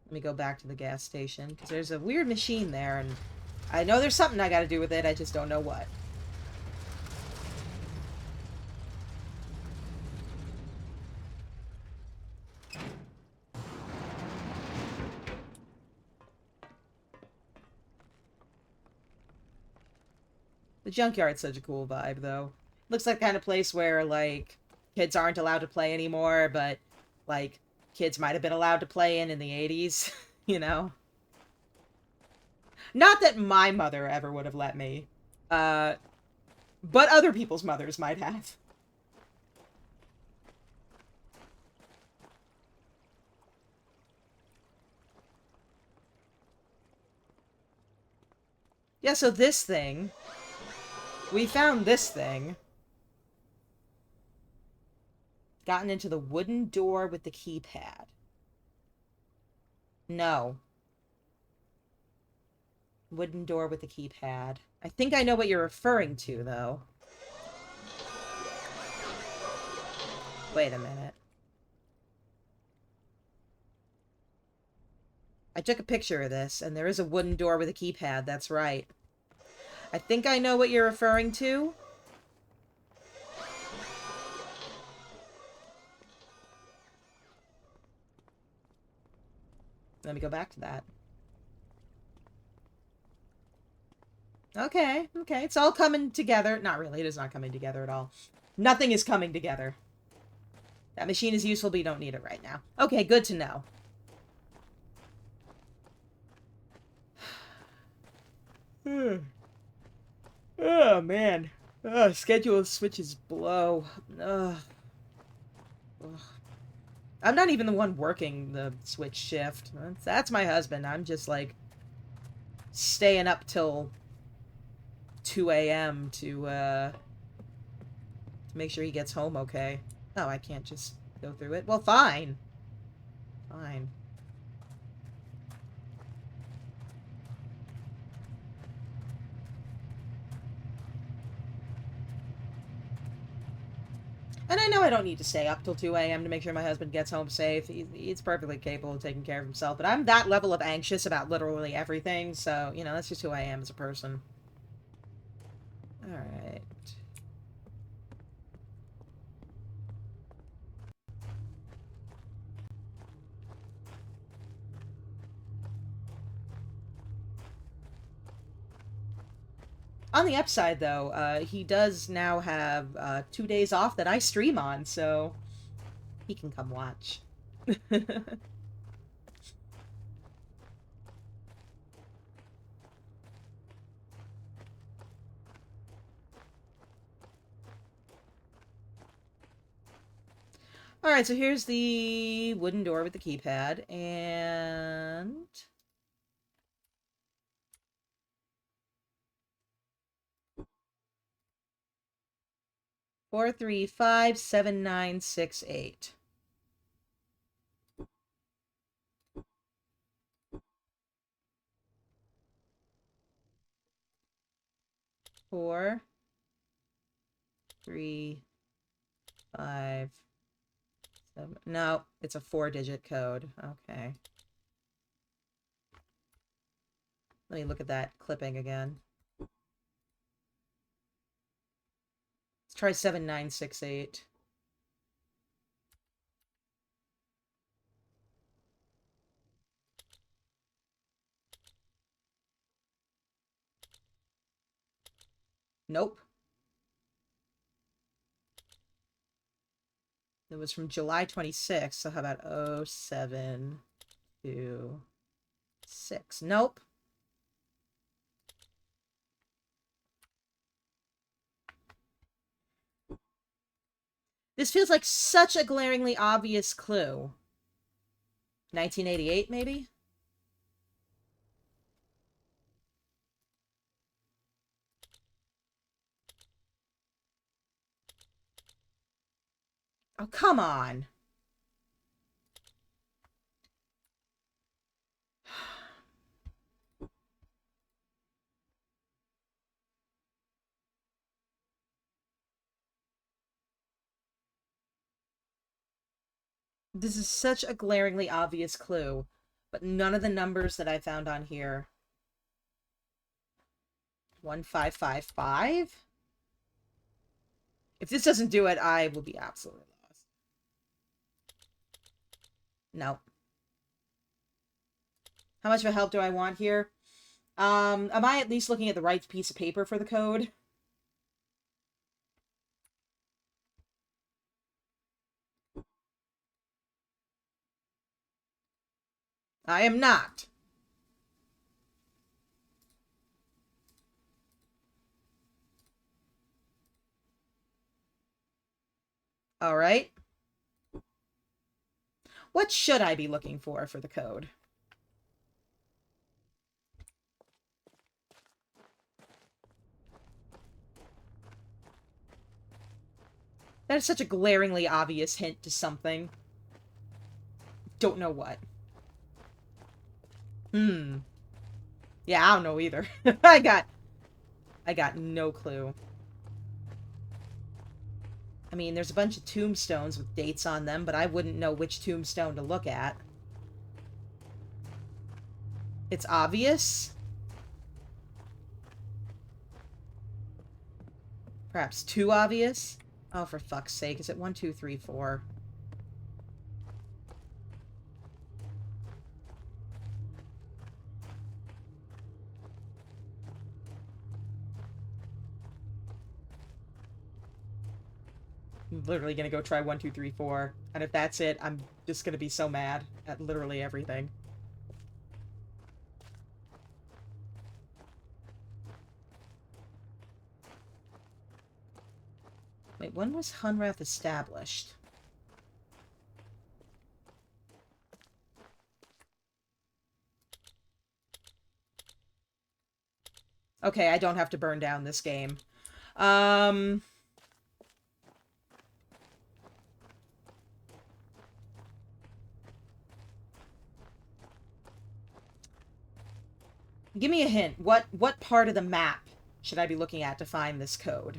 Let me go back to the gas station, because there's a weird machine there, and I know there's something I gotta do with it, I just don't know what. The junkyard's such a cool vibe, though. Looks like the kind of place where, like, kids aren't allowed to play anymore, but, like, kids might have been allowed to play in the 80s, you know? Not that my mother ever would have let me. But other people's mothers might have. Yeah, so this thing... We found this thing. Gotten into the wooden door with the keypad. No. Wooden door with the keypad. I think I know what you're referring to, though. Wait a minute. I took a picture of this, and there is a wooden door with a keypad, that's right. I think I know what you're referring to. Let me go back to that. Okay, okay. It's all coming together. Not really, it is not coming together at all. Nothing is coming together. That machine is useful, but you don't need it right now. Okay, good to know. Oh, man. Schedule switches blow. Ugh. I'm not even the one working the switch shift. That's my husband. I'm just, like, staying up till 2 a.m. to make sure he gets home okay. Oh, I can't just go through it. Well, fine. Fine. And I know I don't need to stay up till 2 a.m. to make sure my husband gets home safe. He's perfectly capable of taking care of himself. But I'm that level of anxious about literally everything. So, you know, that's just who I am as a person. Alright. On the upside, though, he does now have 2 days off that I stream on, so he can come watch. Alright, so here's the wooden door with the keypad, and... 4357968. 4, 3, 5, 7. No, it's a 4-digit code. Okay. Let me look at that clipping again. Let's try 7968. Nope. It was from July 26th, so how about 0726? Nope. This feels like such a glaringly obvious clue. 1988, maybe? Oh, come on. This is such a glaringly obvious clue, but none of the numbers that I found on here. 1555? If this doesn't do it, I will be absolutely lost. No. How much of a help do I want here? Am I at least looking at the right piece of paper for the code? I am not. All right. What should I be looking for the code? That is such a glaringly obvious hint to something. Don't know what. Yeah, I don't know either. I got no clue. I mean, there's a bunch of tombstones with dates on them, but I wouldn't know which tombstone to look at. It's obvious. Perhaps too obvious. Oh, for fuck's sake. Is it 1, 2, 3, 4? I'm literally gonna go try 1, 2, 3, 4. And if that's it, I'm just gonna be so mad at literally everything. Wait, when was Hunrath established? Okay, I don't have to burn down this game. Give me a hint. What part of the map should I be looking at to find this code?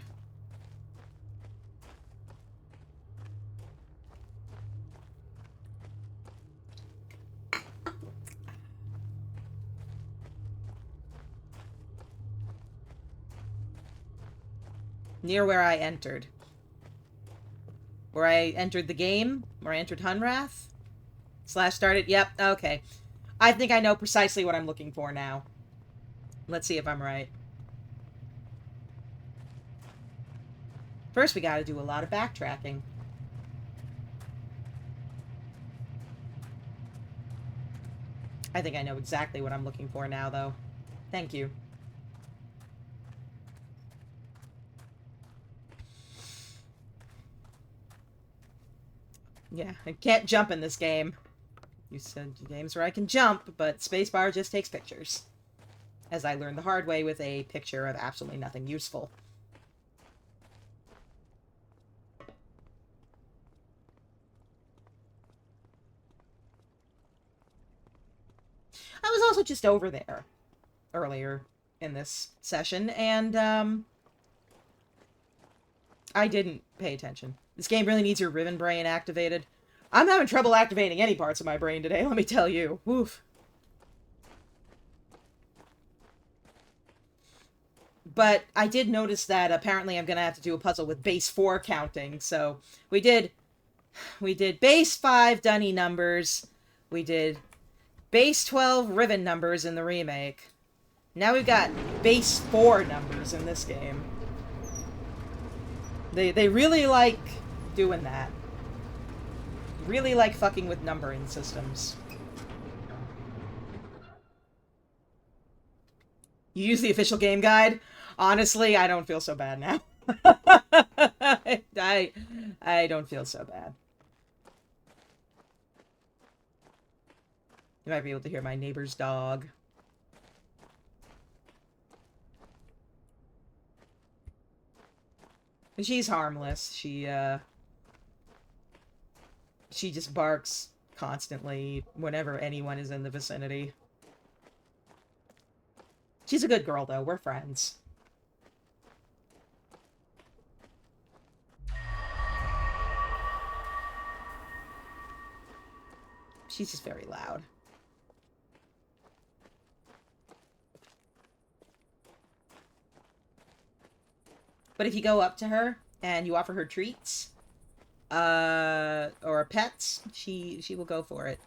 Near where I entered. Where I entered the game? Where I entered Hunrath? / started? Yep, okay. I think I know precisely what I'm looking for now. Let's see if I'm right. First, we gotta do a lot of backtracking. I think I know exactly what I'm looking for now, though. Thank you. Yeah, I can't jump in this game. You said games where I can jump, but spacebar just takes pictures. As I learned the hard way with a picture of absolutely nothing useful. I was also just over there earlier in this session, and I didn't pay attention. This game really needs your Riven brain activated. I'm having trouble activating any parts of my brain today, let me tell you. Woof. But I did notice that apparently I'm going to have to do a puzzle with base 4 counting. So we did base 5 Dunny numbers. We did base 12 Riven numbers in the remake. Now we've got base 4 numbers in this game. They really like doing that. Really like fucking with numbering systems. You use the official game guide? Honestly, I don't feel so bad now. I don't feel so bad. You might be able to hear my neighbor's dog. She's harmless. She just barks constantly whenever anyone is in the vicinity. She's a good girl, though. We're friends. She's just very loud. But if you go up to her and you offer her treats, or pets, she will go for it.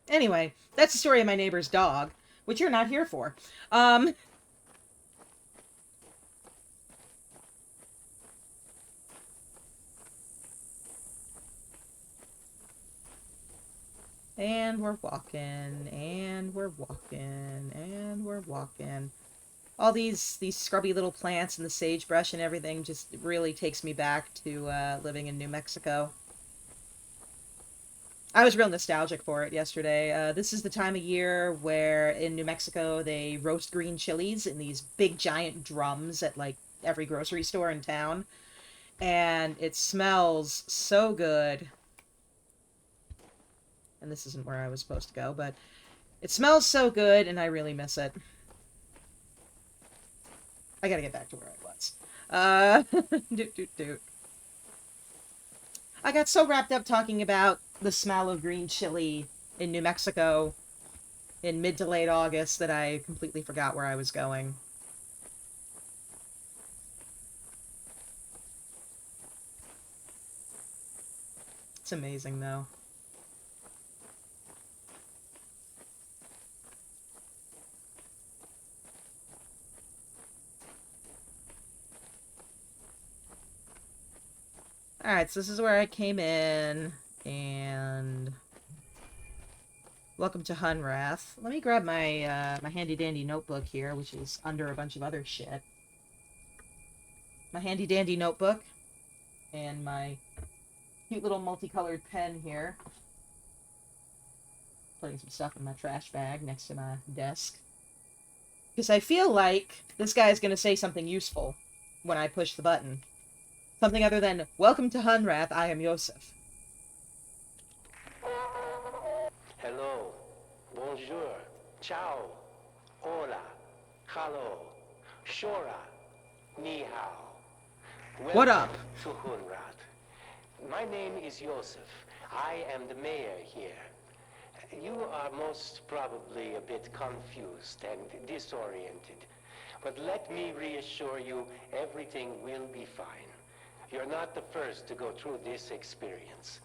Anyway, that's the story of my neighbor's dog, which you're not here for. And we're walking, and we're walking, and we're walking. All these scrubby little plants and the sagebrush and everything just really takes me back to living in New Mexico. I was real nostalgic for it yesterday. This is the time of year where in New Mexico they roast green chilies in these big giant drums at like every grocery store in town. And it smells so good. And this isn't where I was supposed to go, but it smells so good and I really miss it. I gotta get back to where I was. Doot doot doot. I got so wrapped up talking about the smell of green chili in New Mexico in mid to late August that I completely forgot where I was going. It's amazing, though. Alright, so this is where I came in, and welcome to Hunrath. Let me grab my my handy-dandy notebook here, which is under a bunch of other shit. My handy-dandy notebook, and my cute little multicolored pen here. Putting some stuff in my trash bag next to my desk. Because I feel like this guy's going to say something useful when I push the button. Something other than, welcome to Hunrath, I am Yosef. Hello, bonjour, ciao, hola, hello, shora, ni hao. What up? To Hunrath. My name is Yosef. I am the mayor here. You are most probably a bit confused and disoriented. But let me reassure you, everything will be fine. You're not the first to go through this experience.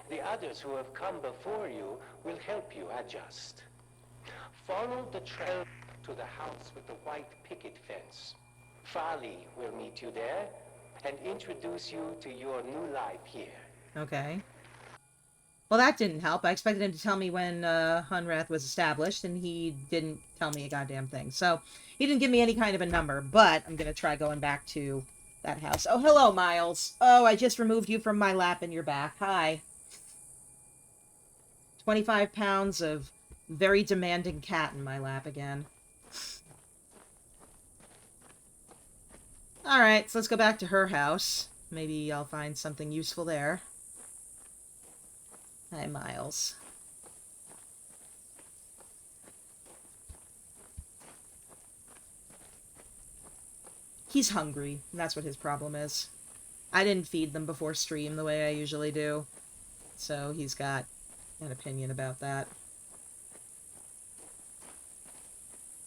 The others who have come before you will help you adjust. Follow the trail to the house with the white picket fence. Fali will meet you there and introduce you to your new life here. Okay. Well, that didn't help. I expected him to tell me when Hunrath was established, and he didn't tell me a goddamn thing. So, he didn't give me any kind of a number, but I'm going to try going back to that house. Oh, hello, Miles. Oh, I just removed you from my lap and you're back. Hi. 25 pounds of very demanding cat in my lap again. Alright, so let's go back to her house. Maybe I'll find something useful there. Hi, Miles. He's hungry. That's what his problem is. I didn't feed them before stream the way I usually do. So he's got an opinion about that.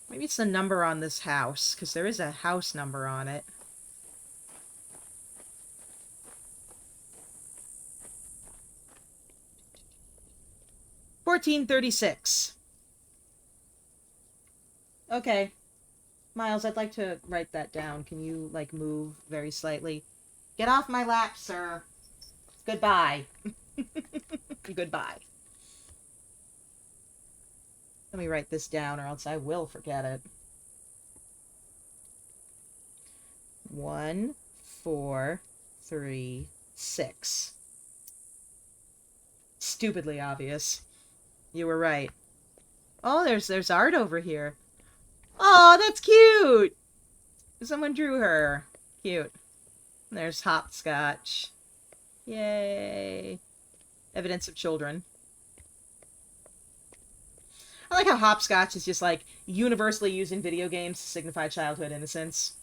Maybe it's the number on this house, because there is a house number on it. $14.36. Okay. Miles, I'd like to write that down. Can you, like, move very slightly? Get off my lap, sir. Goodbye. Goodbye. Let me write this down or else I will forget it. 1, 4, 3, 6. Stupidly obvious. You were right. Oh, there's art over here. Oh, that's cute! Someone drew her. Cute. There's hopscotch. Yay. Evidence of children. I like how hopscotch is just like universally used in video games to signify childhood innocence.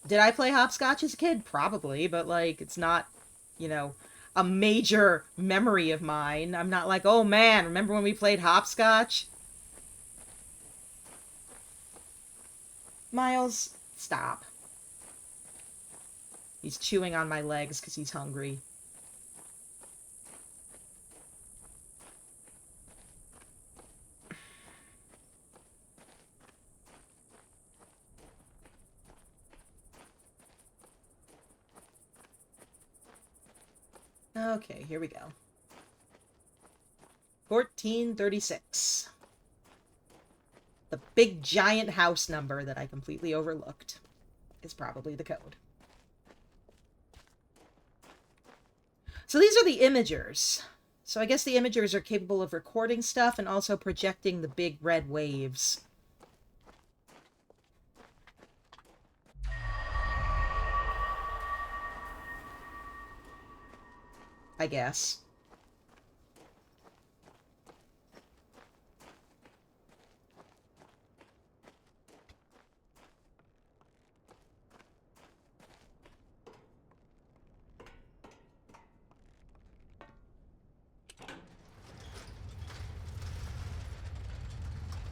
Did I play hopscotch as a kid? Probably, but like it's not, you know, a major memory of mine. I'm not like, oh man, remember when we played hopscotch? Miles, stop. He's chewing on my legs because he's hungry. Okay, here we go. 1436. The big giant house number that I completely overlooked is probably the code. So these are the imagers. So I guess the imagers are capable of recording stuff and also projecting the big red waves. I guess.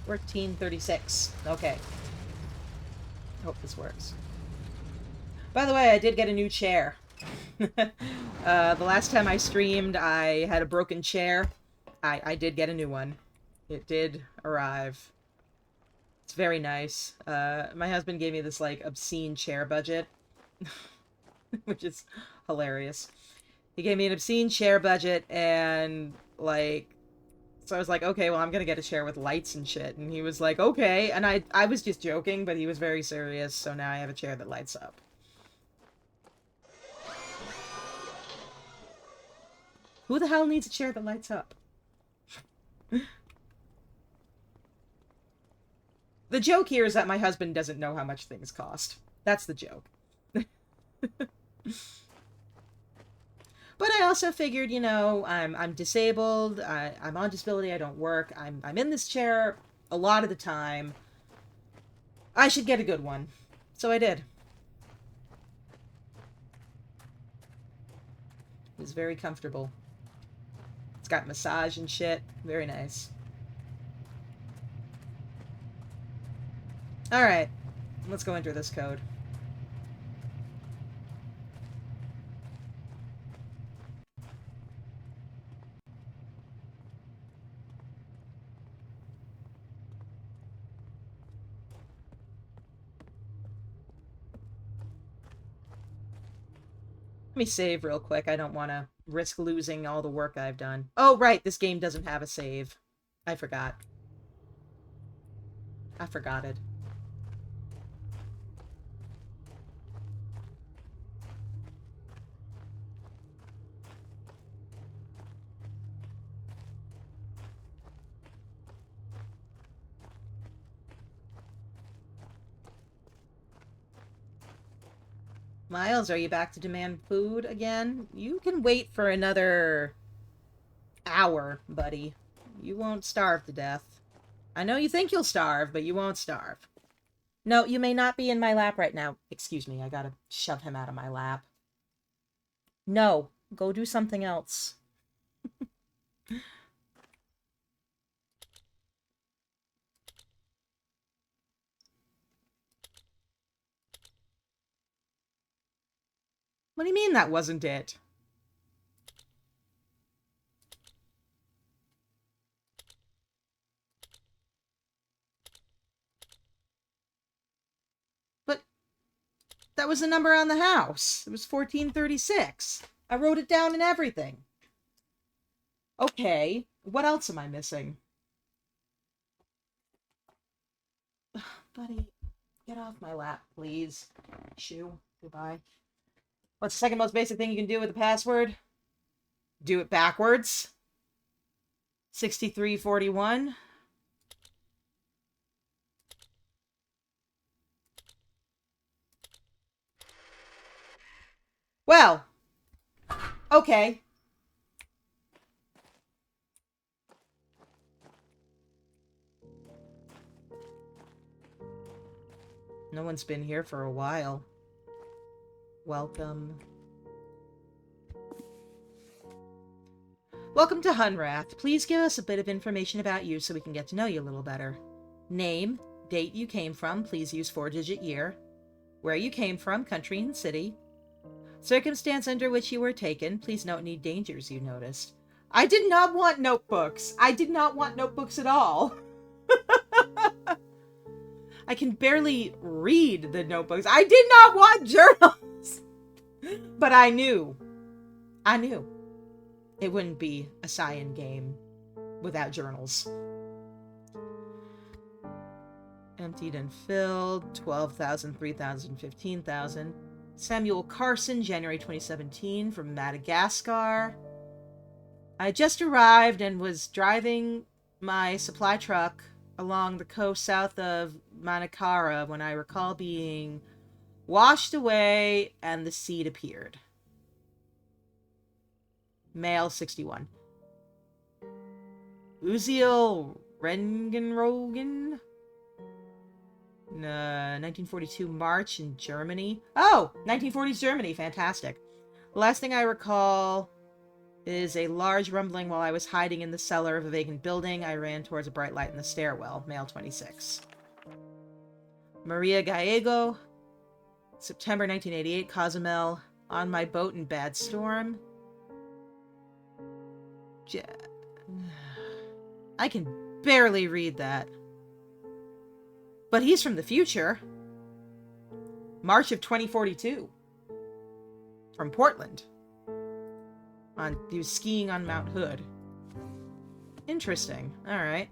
$14.36. Okay. Hope this works. By the way, I did get a new chair. The last time I streamed, I had a broken chair. I did get a new one. It did arrive. It's very nice. My husband gave me this, like, obscene chair budget. Which is hilarious. He gave me an obscene chair budget, and, like... So I was like, okay, well, I'm gonna get a chair with lights and shit. And he was like, okay. And I was just joking, but he was very serious, so now I have a chair that lights up. Who the hell needs a chair that lights up? The joke here is that my husband doesn't know how much things cost. That's the joke. But I also figured, you know, I'm disabled, I'm on disability, I don't work, I'm in this chair a lot of the time. I should get a good one. So I did. It was very comfortable. It's got massage and shit. Very nice. Alright. Let's go enter this code. Let me save real quick. I don't want to risk losing all the work I've done. Oh, right. This game doesn't have a save. I forgot. I forgot it. Miles, are you back to demand food again? You can wait for another hour, buddy. You won't starve to death. I know you think you'll starve, but you won't starve. No, you may not be in my lap right now. Excuse me, I gotta shove him out of my lap. No, go do something else. What do you mean that wasn't it? That was the number on the house. It was 1436. I wrote it down and everything. Okay, what else am I missing? Ugh, buddy, get off my lap, please. Shoo, goodbye. What's the second most basic thing you can do with a password? Do it backwards. 6341. Well, okay. No one's been here for a while. Welcome. Welcome to Hunrath. Please give us a bit of information about you so we can get to know you a little better. Name, date you came from, please use 4-digit year. Where you came from, country and city. Circumstance under which you were taken, please note any dangers you noticed. I did not want notebooks. I did not want notebooks at all. I can barely read the notebooks. I did not want journals. But I knew. It wouldn't be a cyan game without journals. Emptied and filled. 12,000, 3,000, 15,000. Samuel Carson, January 2017, from Madagascar. I just arrived and was driving my supply truck along the coast south of Manakara when I recall being washed away and the seed appeared. Male, 61. Uziel Rengenrogen? 1942 March in Germany. Oh! 1940s Germany. Fantastic. The last thing I recall is a large rumbling while I was hiding in the cellar of a vacant building. I ran towards a bright light in the stairwell. Male, 26. Maria Gallego. September 1988. Cozumel. On my boat in bad storm. I can barely read that. But he's from the future. March of 2042. From Portland. He was skiing on Mount Hood. Interesting. Alright.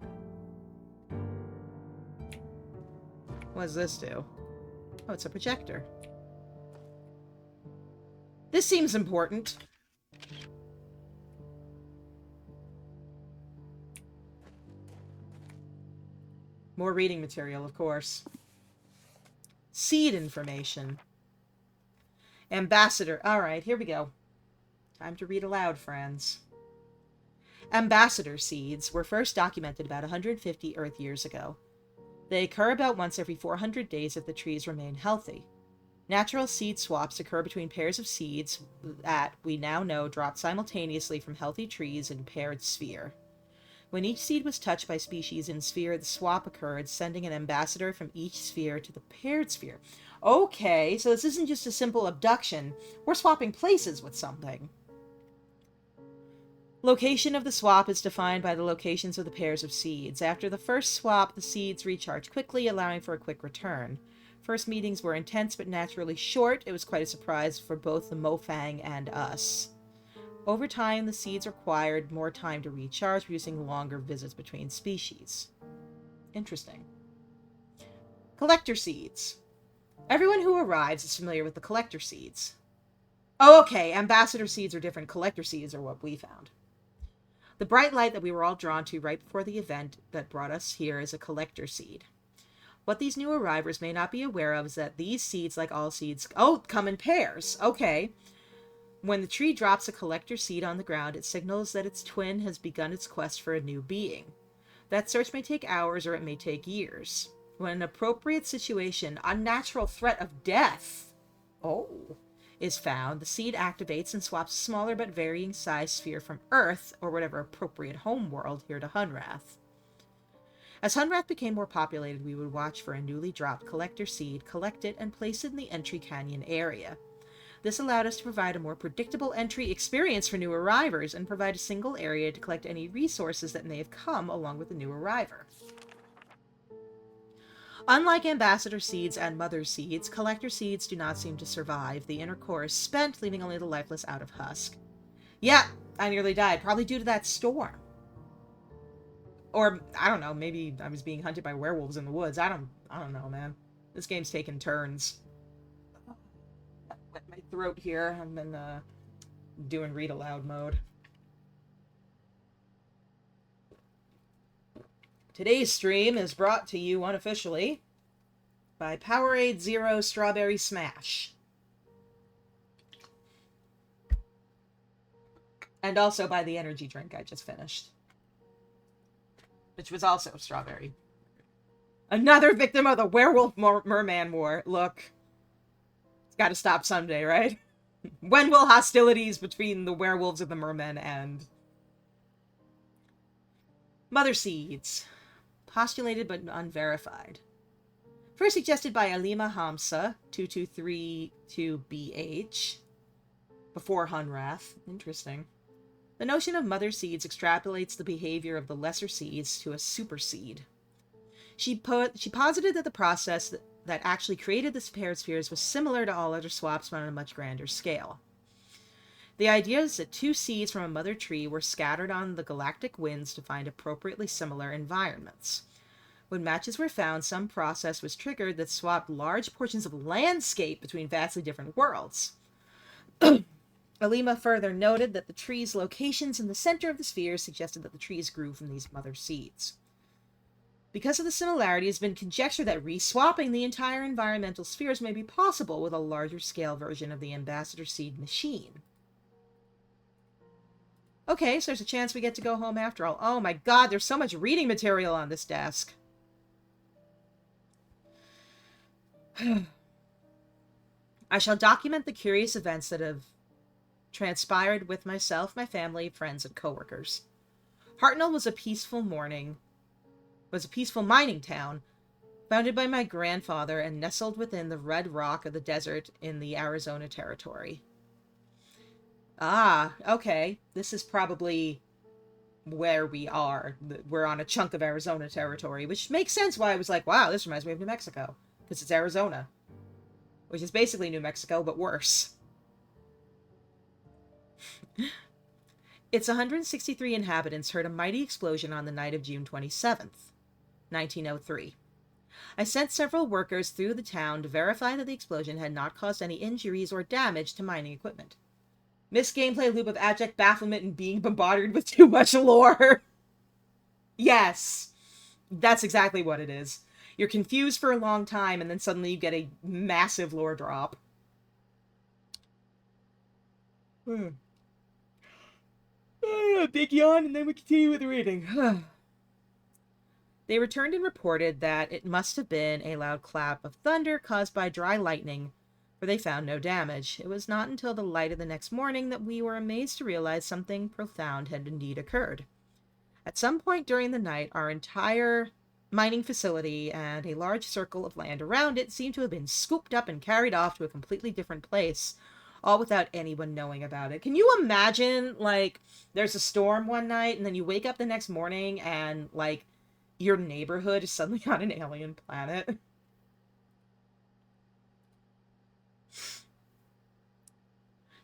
What does this do? Oh, it's a projector. This seems important. More reading material, of course. Seed information. Ambassador. Alright, here we go. Time to read aloud, friends. Ambassador seeds were first documented about 150 Earth years ago. They occur about once every 400 days if the trees remain healthy. Natural seed swaps occur between pairs of seeds that, we now know, drop simultaneously from healthy trees in paired sphere. When each seed was touched by species in sphere, the swap occurred, sending an ambassador from each sphere to the paired sphere. Okay, so this isn't just a simple abduction. We're swapping places with something. Location of the swap is defined by the locations of the pairs of seeds. After the first swap, the seeds recharge quickly, allowing for a quick return. First meetings were intense but naturally short. It was quite a surprise for both the Mofang and us. Over time, the seeds required more time to recharge, producing longer visits between species. Interesting. Collector seeds. Everyone who arrives is familiar with the collector seeds. Oh, okay, ambassador seeds are different. Collector seeds are what we found. The bright light that we were all drawn to right before the event that brought us here is a collector seed. What these new arrivers may not be aware of is that these seeds, like all seeds, come in pairs. Okay. When the tree drops a collector seed on the ground, it signals that its twin has begun its quest for a new being. That search may take hours or it may take years. When an appropriate situation, unnatural threat of death, is found, the seed activates and swaps a smaller but varying size sphere from Earth, or whatever appropriate home world, here to Hunrath. As Hunrath became more populated, we would watch for a newly dropped collector seed, collect it, and place it in the entry canyon area. This allowed us to provide a more predictable entry experience for new arrivers and provide a single area to collect any resources that may have come along with the new arriver. Unlike ambassador seeds and mother seeds, collector seeds do not seem to survive. The inner core is spent, leaving only the lifeless outer husk. Yeah, I nearly died, probably due to that storm. Or, I don't know, maybe I was being hunted by werewolves in the woods. I don't know, man. This game's taking turns. Wet my throat here. I've been, doing read aloud mode. Today's stream is brought to you unofficially by Powerade Zero Strawberry Smash. And also by the energy drink I just finished, which was also strawberry. Another victim of the werewolf merman war. Look, it's got to stop someday, right? When will hostilities between the werewolves and the mermen end? Mother seeds. Postulated but unverified. First suggested by Alima Hamsa, 2232BH, before Hunrath. Interesting. The notion of mother seeds extrapolates the behavior of the lesser seeds to a superseed. She posited that the process that actually created the paired spheres was similar to all other swaps, but on a much grander scale. The idea is that two seeds from a mother tree were scattered on the galactic winds to find appropriately similar environments. When matches were found, some process was triggered that swapped large portions of landscape between vastly different worlds. Alima further noted that the trees' locations in the center of the sphere suggested that the trees grew from these mother seeds. Because of the similarity, it has been conjectured that re-swapping the entire environmental spheres may be possible with a larger-scale version of the ambassador seed machine. Okay, so there's a chance we get to go home after all. Oh my god, there's so much reading material on this desk. I shall document the curious events that have transpired with myself, my family, friends, and coworkers. Hartnell was a peaceful mining town, founded by my grandfather and nestled within the red rock of the desert in the Arizona Territory. Ah, okay. This is probably where we are. We're on a chunk of Arizona Territory, which makes sense why I was like, wow, this reminds me of New Mexico. Because it's Arizona. Which is basically New Mexico, but worse. Its 163 inhabitants heard a mighty explosion on the night of June 27th, 1903. I sent several workers through the town to verify that the explosion had not caused any injuries or damage to mining equipment. Missed gameplay loop of abject bafflement and being bombarded with too much lore. Yes, that's exactly what it is. You're confused for a long time, and then suddenly you get a massive lore drop. Big yawn, and then we continue with the reading. They returned and reported that it must have been a loud clap of thunder caused by dry lightning, for they found no damage. It was not until the light of the next morning that we were amazed to realize something profound had indeed occurred. At some point during the night, our entire mining facility and a large circle of land around it seemed to have been scooped up and carried off to a completely different place, all without anyone knowing about it. Can you imagine, like, there's a storm one night, and then you wake up the next morning, and, like, your neighborhood is suddenly on an alien planet?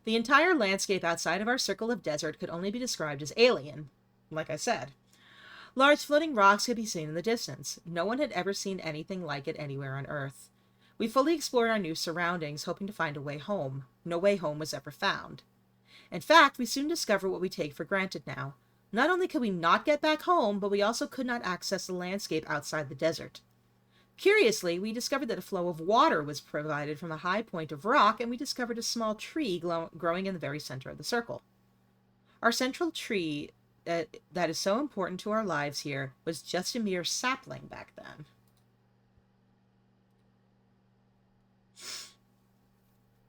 The entire landscape outside of our circle of desert could only be described as alien, like I said. Large floating rocks could be seen in the distance. No one had ever seen anything like it anywhere on Earth. We fully explored our new surroundings, hoping to find a way home. No way home was ever found. In fact, we soon discovered what we take for granted now. Not only could we not get back home, but we also could not access the landscape outside the desert. Curiously, we discovered that a flow of water was provided from a high point of rock, and we discovered a small tree growing in the very center of the circle. Our central tree, that is so important to our lives here, was just a mere sapling back then.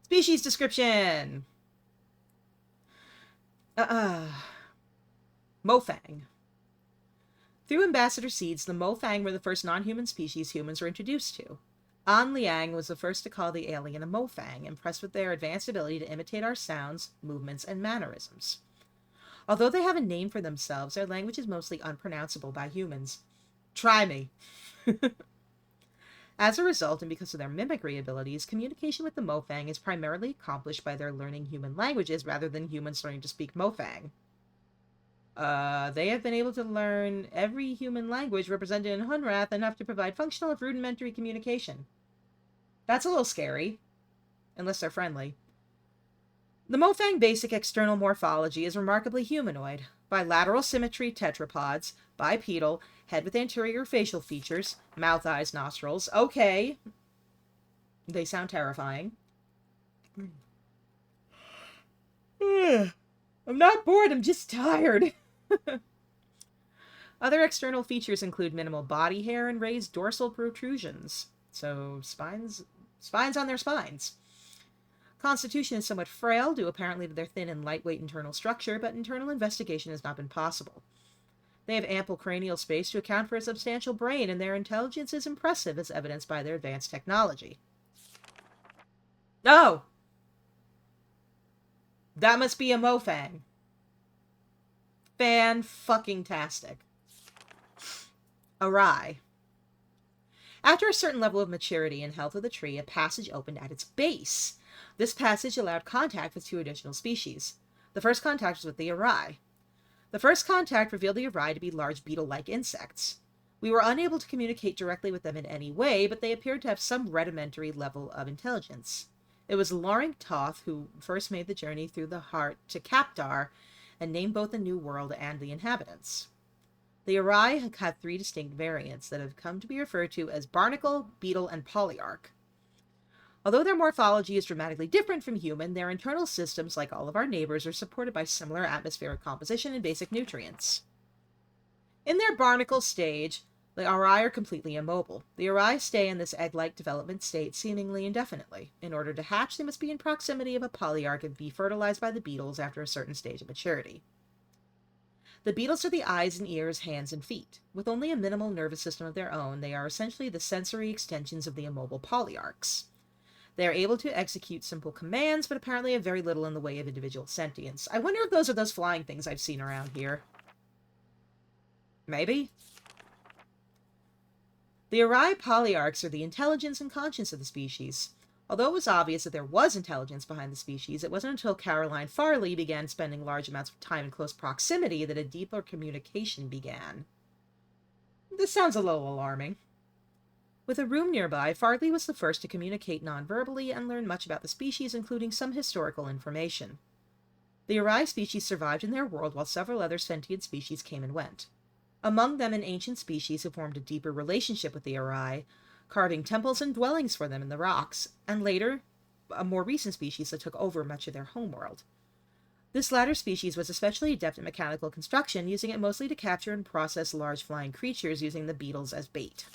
Species description! Mofang. Through ambassador seeds, the Mofang were the first non-human species humans were introduced to. An Liang was the first to call the alien a Mofang, impressed with their advanced ability to imitate our sounds, movements, and mannerisms. Although they have a name for themselves, their language is mostly unpronounceable by humans. Try me. As a result, and because of their mimicry abilities, communication with the Mofang is primarily accomplished by their learning human languages rather than humans learning to speak Mofang. They have been able to learn every human language represented in Hunrath enough to provide functional if rudimentary communication. That's a little scary, unless they're friendly. The Mofang basic external morphology is remarkably humanoid. Bilateral symmetry tetrapods, bipedal, head with anterior facial features, mouth, eyes, nostrils. Okay. They sound terrifying. I'm not bored, I'm just tired. Other external features include minimal body hair and raised dorsal protrusions. So, spines on their spines. Constitution is somewhat frail, due apparently to their thin and lightweight internal structure, but internal investigation has not been possible. They have ample cranial space to account for a substantial brain, and their intelligence is impressive, as evidenced by their advanced technology. Oh! That must be a Mofang. Fan-fucking-tastic. Awry. After a certain level of maturity and health of the tree, a passage opened at its base. This passage allowed contact with 2 additional species. The first contact was with the Awry. The first contact revealed the Awry to be large beetle-like insects. We were unable to communicate directly with them in any way, but they appeared to have some rudimentary level of intelligence. It was Loring Toth who first made the journey through the heart to Kapdar and named both the New World and the inhabitants. The Awry have 3 distinct variants that have come to be referred to as Barnacle, Beetle, and Polyarch. Although their morphology is dramatically different from human, their internal systems, like all of our neighbors, are supported by similar atmospheric composition and basic nutrients. In their barnacle stage, the Awry are completely immobile. The Awry stay in this egg-like development state seemingly indefinitely. In order to hatch, they must be in proximity of a polyarch and be fertilized by the beetles after a certain stage of maturity. The beetles are the eyes and ears, hands, and feet. With only a minimal nervous system of their own, they are essentially the sensory extensions of the immobile polyarchs. They are able to execute simple commands, but apparently have very little in the way of individual sentience. I wonder if those are those flying things I've seen around here. Maybe? The Awry polyarchs are the intelligence and conscience of the species. Although it was obvious that there was intelligence behind the species, it wasn't until Caroline Farley began spending large amounts of time in close proximity that a deeper communication began. This sounds a little alarming. With a room nearby, Farley was the first to communicate non-verbally and learn much about the species, including some historical information. The Awry species survived in their world while several other sentient species came and went. Among them, an ancient species who formed a deeper relationship with the Awry, carving temples and dwellings for them in the rocks, and later, a more recent species that took over much of their homeworld. This latter species was especially adept at mechanical construction, using it mostly to capture and process large flying creatures, using the beetles as bait.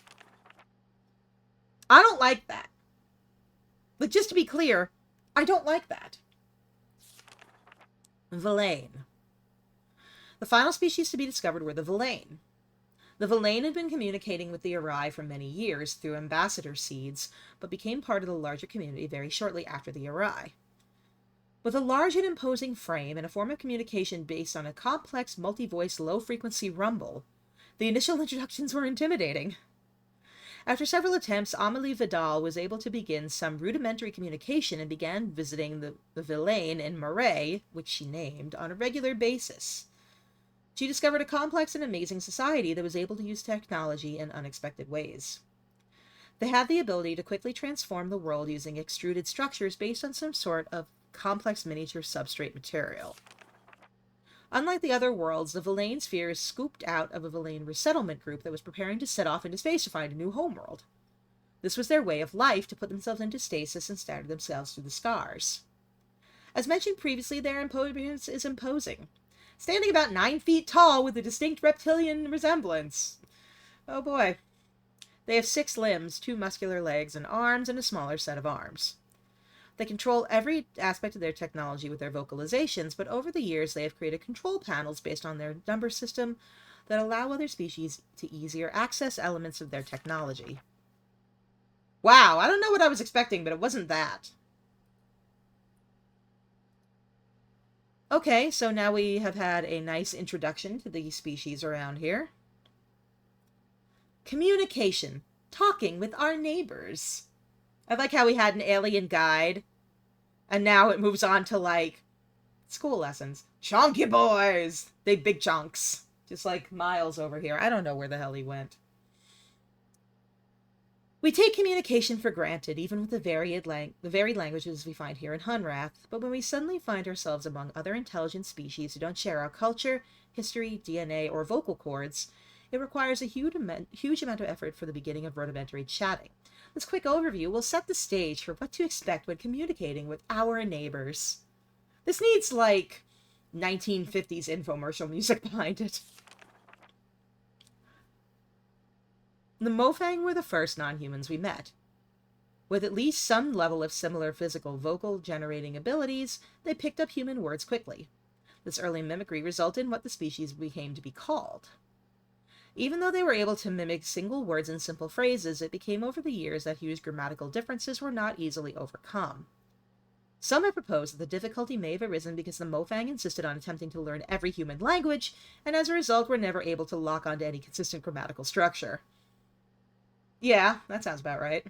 I don't like that. But just to be clear, I don't like that. Villain. The final species to be discovered were the Villain. The Villain had been communicating with the Awry for many years through ambassador seeds, but became part of the larger community very shortly after the Awry. With a large and imposing frame and a form of communication based on a complex multi-voice low-frequency rumble, the initial introductions were intimidating. After several attempts, Amelie Vidal was able to begin some rudimentary communication and began visiting the Villain in Marais, which she named, on a regular basis. She discovered a complex and amazing society that was able to use technology in unexpected ways. They had the ability to quickly transform the world using extruded structures based on some sort of complex miniature substrate material. Unlike the other worlds, the Villain sphere is scooped out of a Villain resettlement group that was preparing to set off into space to find a new homeworld. This was their way of life, to put themselves into stasis and scatter themselves through the stars. As mentioned previously, their appearance is imposing, standing about 9 feet tall with a distinct reptilian resemblance. Oh boy. They have 6 limbs, 2 muscular legs and arms, and a smaller set of arms. They control every aspect of their technology with their vocalizations, but over the years they have created control panels based on their number system that allow other species to easier access elements of their technology. Wow, I don't know what I was expecting, but it wasn't that. Okay, so now we have had a nice introduction to the species around here. Communication. talking with our neighbors. I like how we had an alien guide, and now it moves on to, like, school lessons. Chonky boys! They big chunks. Just like Miles over here. I don't know where the hell he went. We take communication for granted, even with the varied languages we find here in Hunrath, but when we suddenly find ourselves among other intelligent species who don't share our culture, history, DNA, or vocal cords, it requires a huge amount of effort for the beginning of rudimentary chatting. This quick overview will set the stage for what to expect when communicating with our neighbors. This needs, like, 1950s infomercial music behind it. The Mofang were the first non-humans we met. With at least some level of similar physical vocal generating abilities, they picked up human words quickly. This early mimicry resulted in what the species became to be called. Even though they were able to mimic single words and simple phrases, it became over the years that huge grammatical differences were not easily overcome. Some have proposed that the difficulty may have arisen because the Mofang insisted on attempting to learn every human language, and as a result were never able to lock onto any consistent grammatical structure. Yeah, that sounds about right.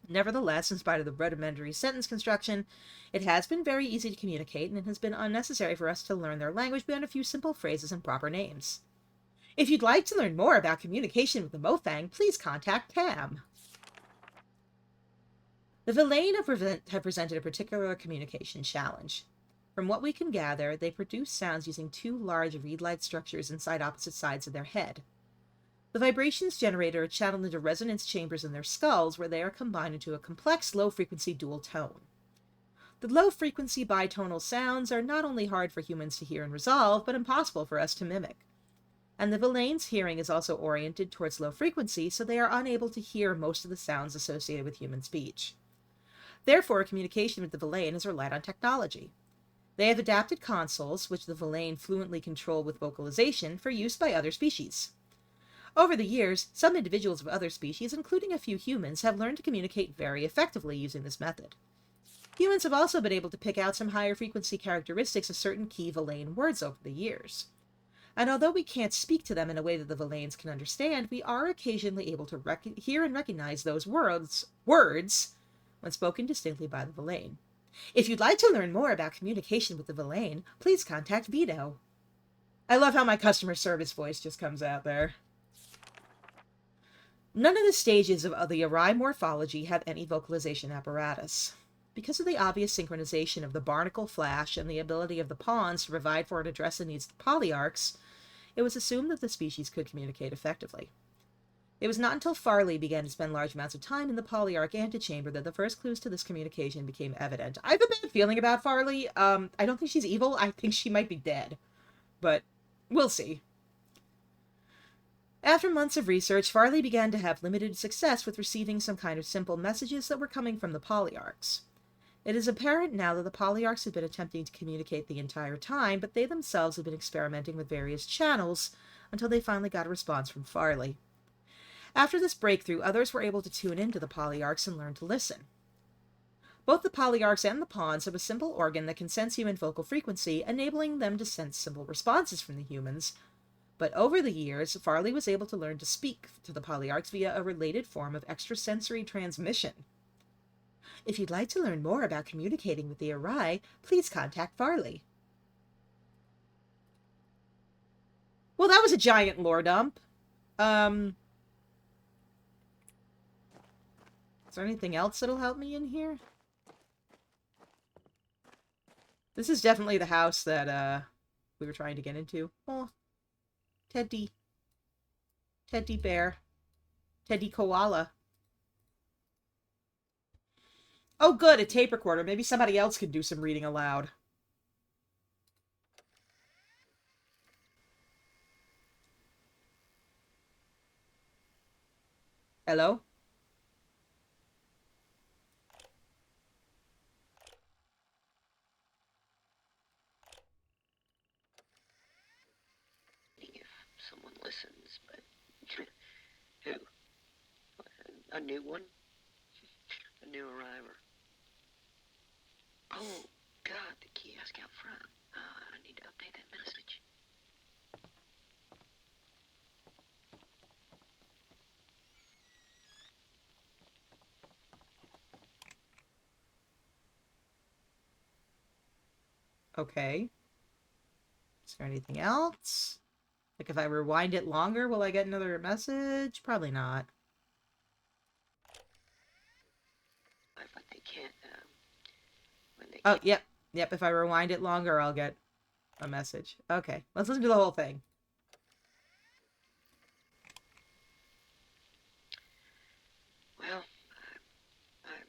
Nevertheless, in spite of the rudimentary sentence construction, it has been very easy to communicate, and it has been unnecessary for us to learn their language beyond a few simple phrases and proper names. If you'd like to learn more about communication with the Mofang, please contact Pam. The Villain have presented a particular communication challenge. From what we can gather, they produce sounds using two large reed-like structures inside opposite sides of their head. The vibrations generated are channeled into resonance chambers in their skulls, where they are combined into a complex low-frequency dual tone. The low-frequency bitonal sounds are not only hard for humans to hear and resolve, but impossible for us to mimic. And the Villain's hearing is also oriented towards low frequency, so they are unable to hear most of the sounds associated with human speech. Therefore, communication with the Villain has relied on technology. They have adapted consoles, which the Villain fluently control with vocalization, for use by other species. Over the years, some individuals of other species, including a few humans, have learned to communicate very effectively using this method. Humans have also been able to pick out some higher frequency characteristics of certain key Villain words over the years. And although we can't speak to them in a way that the Villains can understand, we are occasionally able to hear and recognize those words when spoken distinctly by the Villain. If you'd like to learn more about communication with the Villain, please contact Vito. I love how my customer service voice just comes out there. None of the stages of the Arai morphology have any vocalization apparatus. Because of the obvious synchronization of the barnacle flash and the ability of the pawns to provide for and address the needs of the polyarchs, it was assumed that the species could communicate effectively. It was not until Farley began to spend large amounts of time in the polyarch antechamber that the first clues to this communication became evident. I have a bad feeling about Farley. I don't think she's evil. I think she might be dead. But we'll see. After months of research, Farley began to have limited success with receiving some kind of simple messages that were coming from the polyarchs. It is apparent now that the polyarchs had been attempting to communicate the entire time, but they themselves had been experimenting with various channels until they finally got a response from Farley. After this breakthrough, others were able to tune into the polyarchs and learn to listen. Both the polyarchs and the pawns have a simple organ that can sense human vocal frequency, enabling them to sense simple responses from the humans. But over the years, Farley was able to learn to speak to the polyarchs via a related form of extrasensory transmission. If you'd like to learn more about communicating with the Arai, please contact Farley. Well, that was a giant lore dump. Is there anything else that'll help me in here? This is definitely the house that, we were trying to get into. Oh, Teddy. Teddy bear. Teddy koala. Oh, good, a tape recorder. Maybe somebody else can do some reading aloud. Hello? If someone listens, but who? A new one? A new arriver. Oh, God, the kiosk out front. I need to update that message. Okay. Is there anything else? Like, if I rewind it longer, will I get another message? Probably not. But they can't, when they Oh, can't. yep. Yep, if I rewind it longer, I'll get a message. Okay, let's listen to the whole thing. Well, I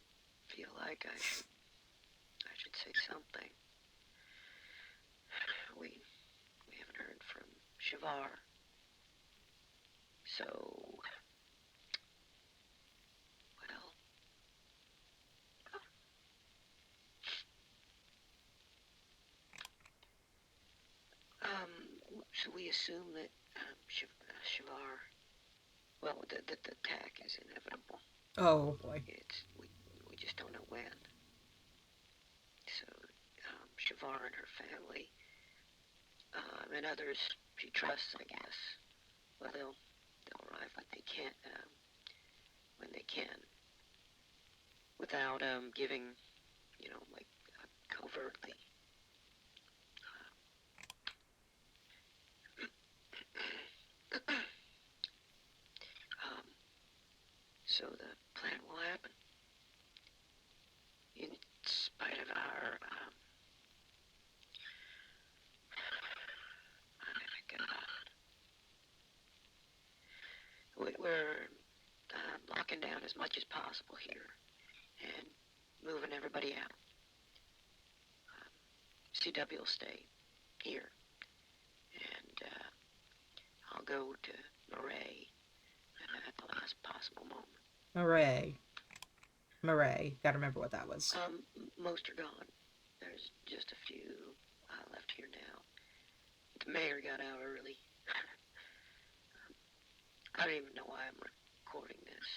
feel like I should say something. We haven't heard from Shavar. So, well, so we assume that Shavar, well, the attack is inevitable. Oh, boy. We just don't know when. So, Shavar and her family, and others she trusts, I guess, well, they'll arrive when they can, without giving, like covertly. So the plan will happen in spite of our we're locking down as much as possible here and moving everybody out. CW will stay here, and I'll go to Murray at the last possible moment. Murray. Gotta remember what that was. Most are gone. There's just a few left here now. The mayor got out early. I don't even know why I'm recording this.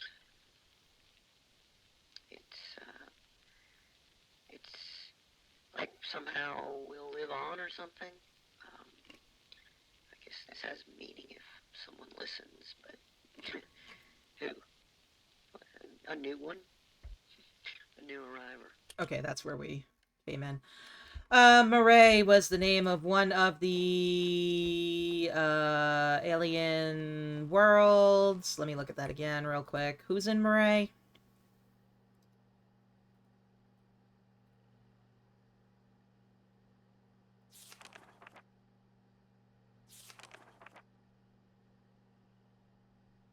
It's like somehow we'll live on or something. I guess this has meaning if someone listens, but who? A new one? A new arriver. Okay, that's where we came in. Murray was the name of one of the alien worlds. Let me look at that again real quick. Who's in Murray?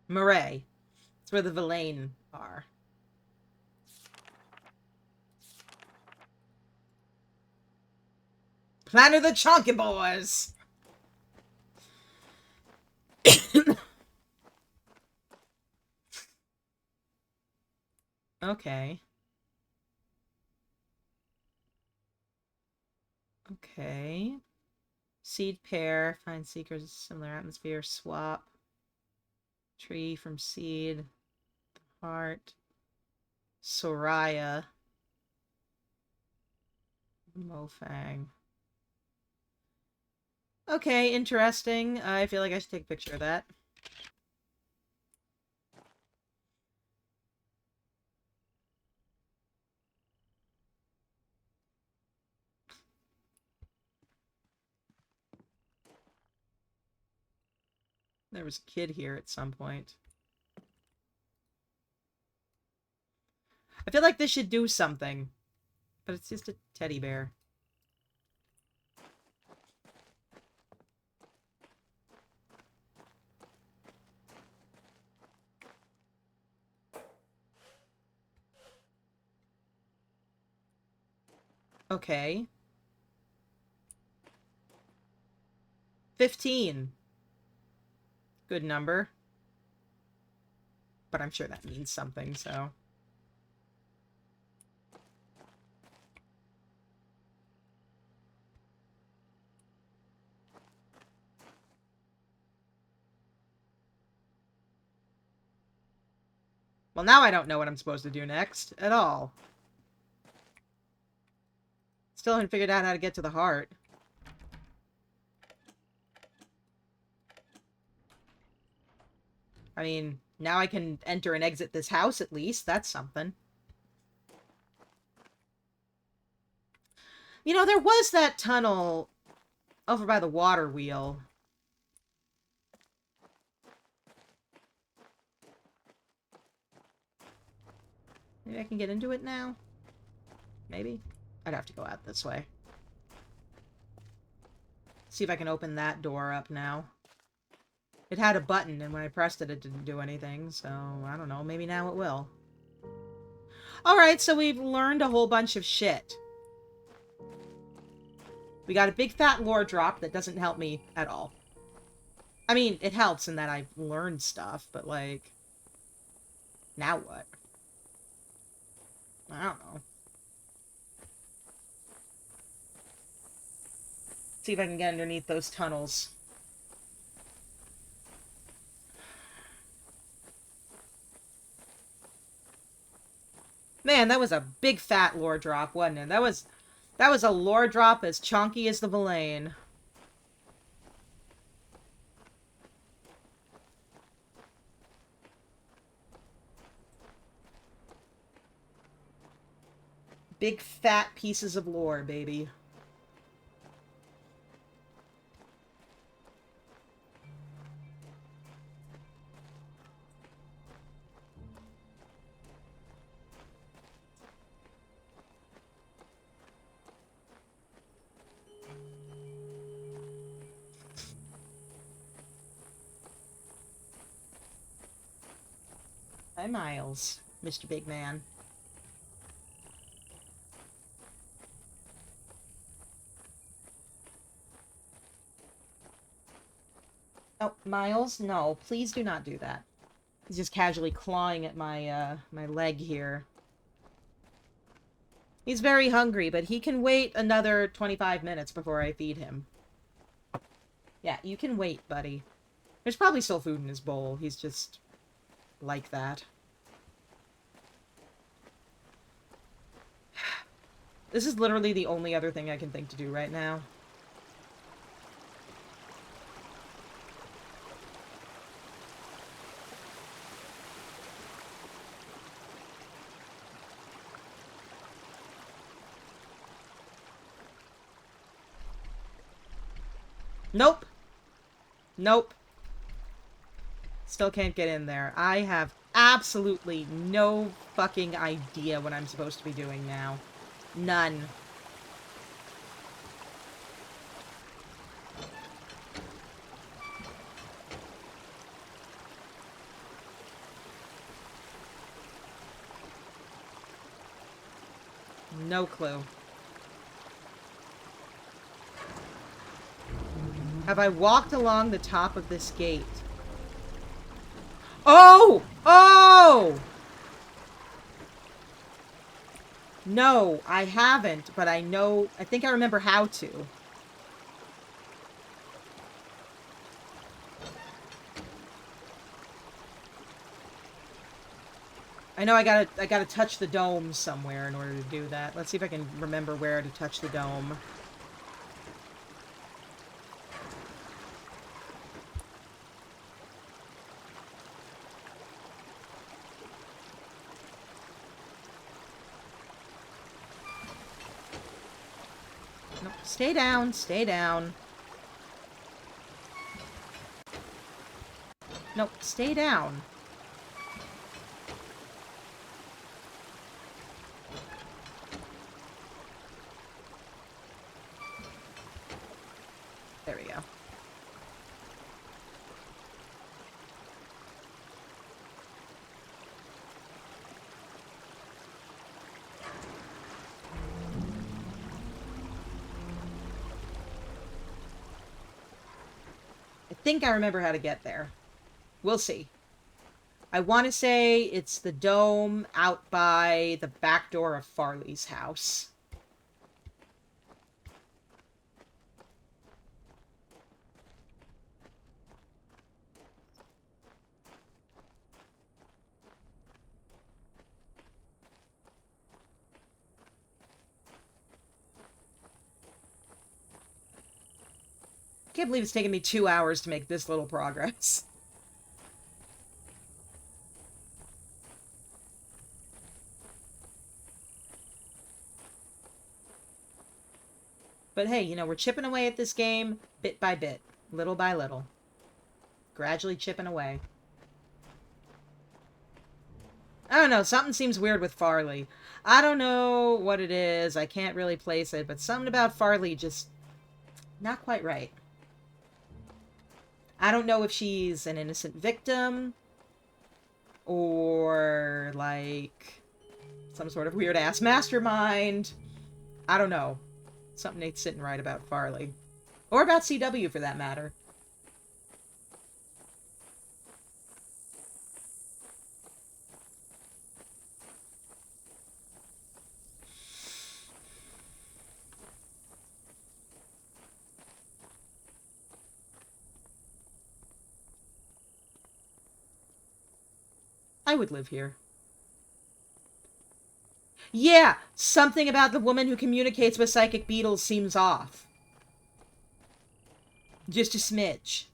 Murray. It's where the Villain are. Planet of the Chonky Boys! Okay. Okay. Seed pair. Find seekers. Similar atmosphere. Swap. Tree from seed. Heart. Soraya. Mofang. Okay, interesting. I feel like I should take a picture of that. There was a kid here at some point. I feel like this should do something, but it's just a teddy bear. Okay. 15. Good number. But I'm sure that means something, so... Well, now I don't know what I'm supposed to do next, at all. Still haven't figured out how to get to the heart. I mean, now I can enter and exit this house, at least. That's something. You know, there was that tunnel over by the water wheel. Maybe I can get into it now? Maybe? I'd have to go out this way. See if I can open that door up now. It had a button, and when I pressed it, it didn't do anything, so I don't know. Maybe now it will. Alright, so we've learned a whole bunch of shit. We got a big fat lore drop that doesn't help me at all. I mean, it helps in that I've learned stuff, but like... Now what? I don't know. See if I can get underneath those tunnels. Man, that was a big fat lore drop, wasn't it? That was a lore drop as chonky as the Villain. Big fat pieces of lore, baby. Hi, Miles, Mr. Big Man. Oh, Miles, no, please do not do that. He's just casually clawing at my, my leg here. He's very hungry, but he can wait another 25 minutes before I feed him. Yeah, you can wait, buddy. There's probably still food in his bowl. He's just like that. This is literally the only other thing I can think to do right now. Nope. Nope. Still can't get in there. I have absolutely no fucking idea what I'm supposed to be doing now. None. No clue. Have I walked along the top of this gate? Oh! Oh! No, I haven't, but I know... I think I remember how to. I know I gotta touch the dome somewhere in order to do that. Let's see if I can remember where to touch the dome. Nope. Stay down, stay down. Nope, stay down. There we go. I think I remember how to get there. We'll see. I want to say it's the dome out by the back door of Farley's house. I can't believe it's taken me 2 hours to make this little progress. But hey, you know, we're chipping away at this game bit by bit, little by little. Gradually chipping away. I don't know, something seems weird with Farley. I don't know what it is, I can't really place it, but something about Farley just not quite right. I don't know if she's an innocent victim or like some sort of weird ass mastermind. I don't know. Something ain't sitting right about Farley. Or about CW for that matter. I would live here. Yeah, something about the woman who communicates with psychic beetles seems off. Just a smidge.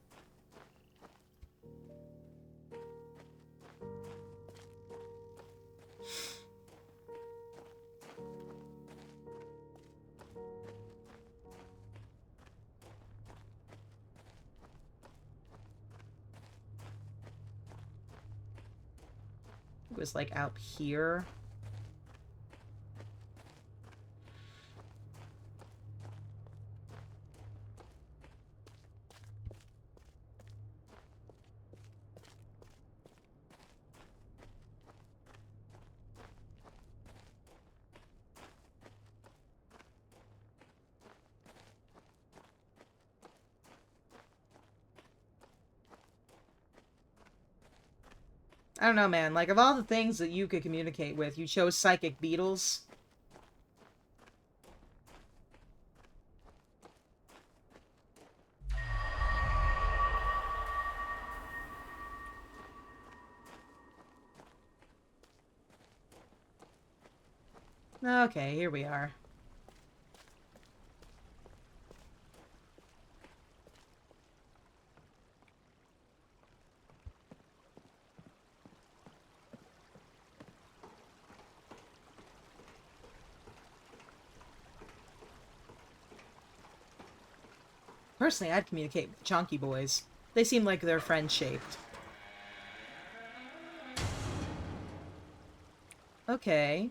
It was like out here. I don't know, man. Like, of all the things that you could communicate with, you chose psychic beetles. Okay, here we are. Personally, I'd communicate with the Chonky Boys. They seem like they're friend-shaped. Okay.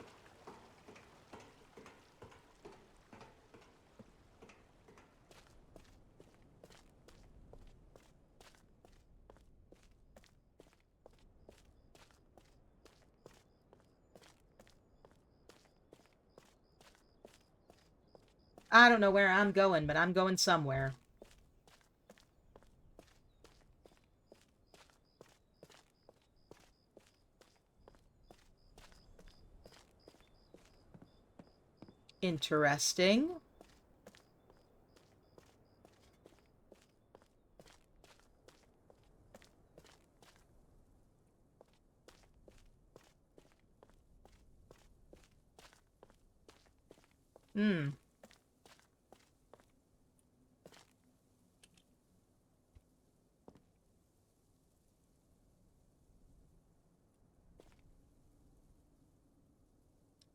I don't know where I'm going, but I'm going somewhere. Interesting. Hmm.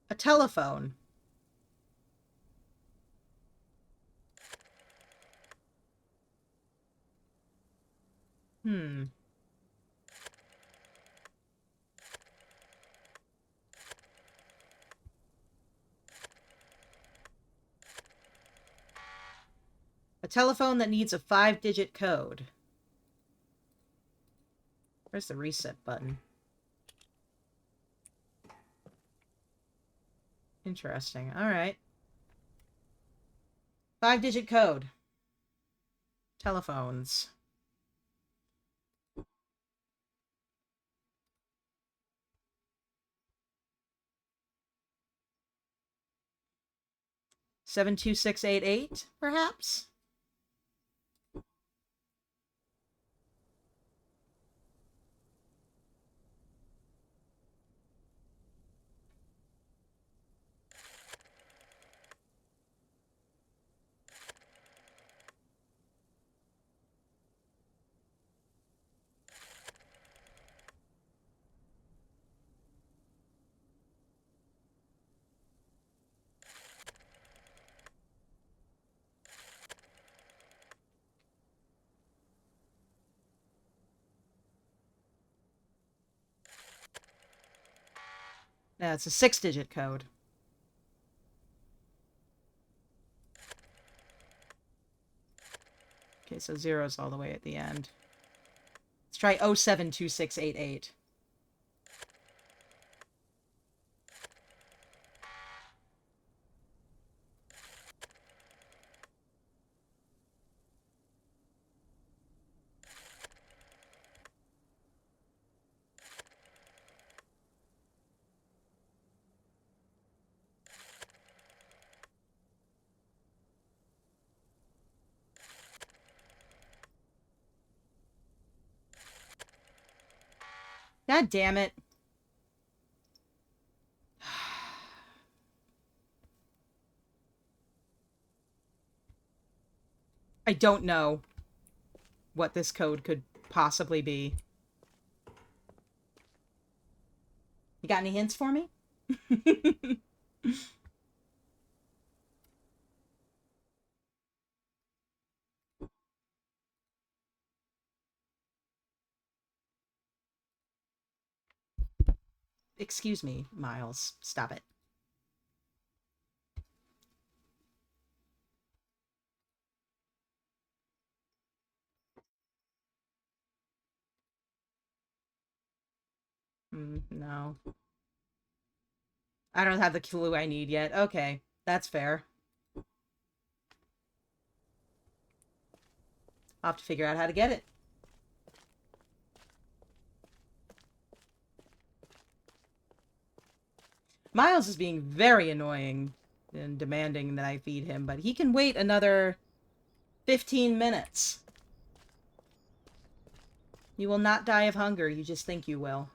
A telephone. Hmm. A telephone that needs a 5-digit code. Where's the reset button? Interesting. Alright. 5-digit code. Telephones. Seven 72688, perhaps? It's a 6-digit code. Okay, so 0's all the way at the end. Let's try 072688. God damn it. I don't know what this code could possibly be. You got any hints for me? Excuse me, Miles. Stop it. No. I don't have the clue I need yet. Okay, that's fair. I'll have to figure out how to get it. Miles is being very annoying and demanding that I feed him, but he can wait another 15 minutes. You will not die of hunger, you just think you will.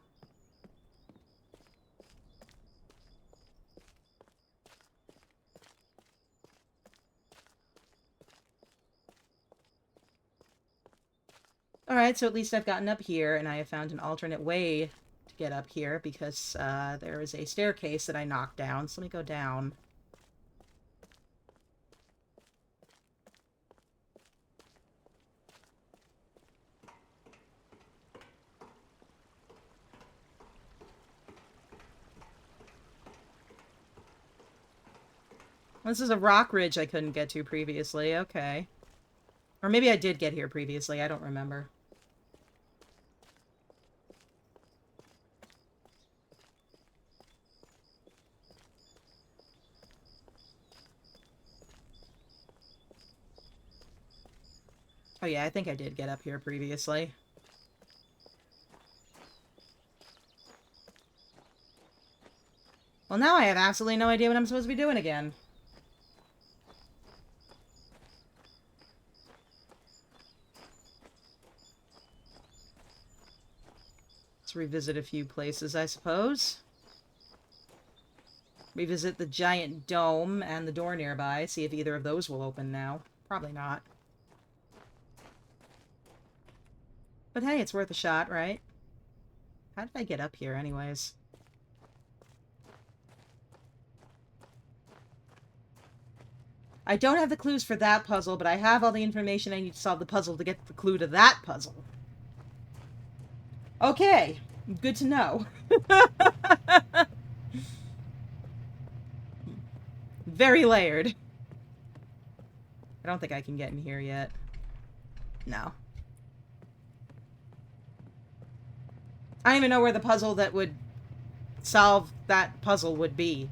Alright, so at least I've gotten up here, and I have found an alternate way to get up here, because there is a staircase that I knocked down, so let me go down. This is a rock ridge I couldn't get to previously, okay. Or maybe I did get here previously, I don't remember. Oh yeah, I think I did get up here previously. Well, now I have absolutely no idea what I'm supposed to be doing again. Let's revisit a few places, I suppose. Revisit the giant dome and the door nearby, see if either of those will open now. Probably not. But hey, it's worth a shot, right? How did I get up here, anyways? I don't have the clues for that puzzle, but I have all the information I need to solve the puzzle to get the clue to that puzzle. Okay, good to know. Very layered. I don't think I can get in here yet. No. I don't even know where the puzzle that would solve that puzzle would be.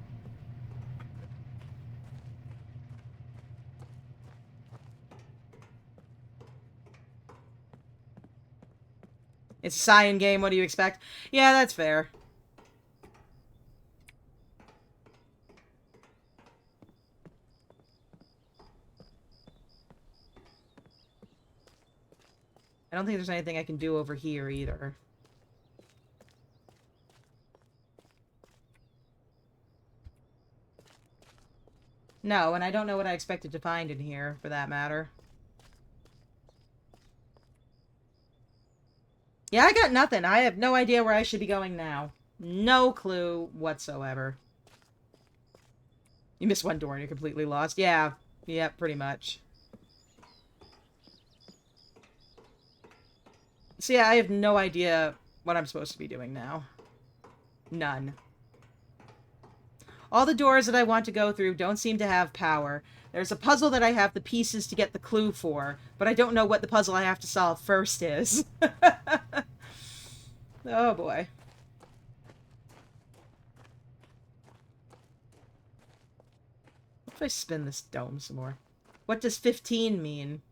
It's a science game, what do you expect? Yeah, that's fair. I don't think there's anything I can do over here either. No, and I don't know what I expected to find in here, for that matter. Yeah, I got nothing. I have no idea where I should be going now. No clue whatsoever. You missed one door and you're completely lost. Yeah. Yeah, pretty much. So yeah, I have no idea what I'm supposed to be doing now. None. All the doors that I want to go through don't seem to have power. There's a puzzle that I have the pieces to get the clue for, but I don't know what the puzzle I have to solve first is. Oh boy. What if I spin this dome some more? What does 15 mean?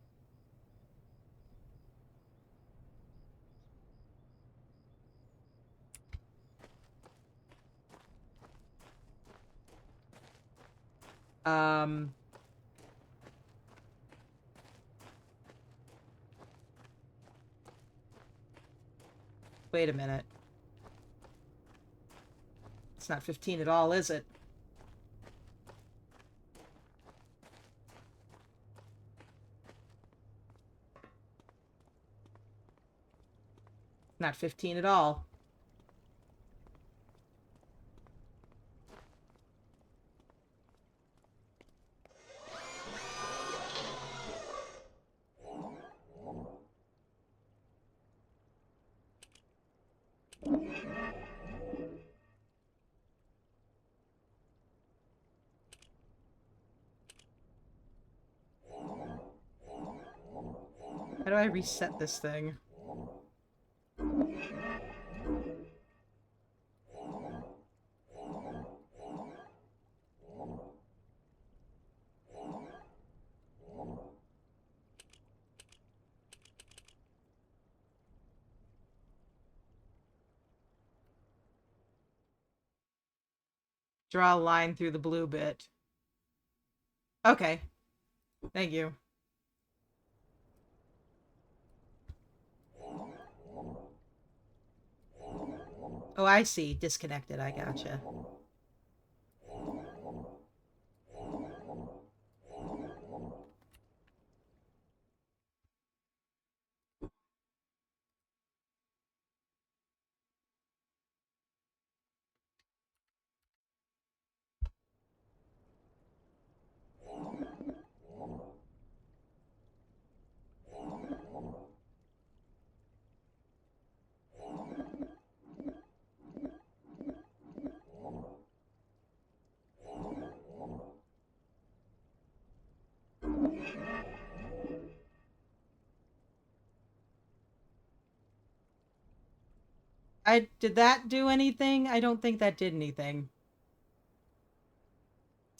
Wait a minute. It's not 15 at all, is it? Not 15 at all. How do I reset this thing? Draw a line through the blue bit. Okay. Thank you. Oh, I see. Disconnected. I gotcha. Did that do anything? I don't think that did anything.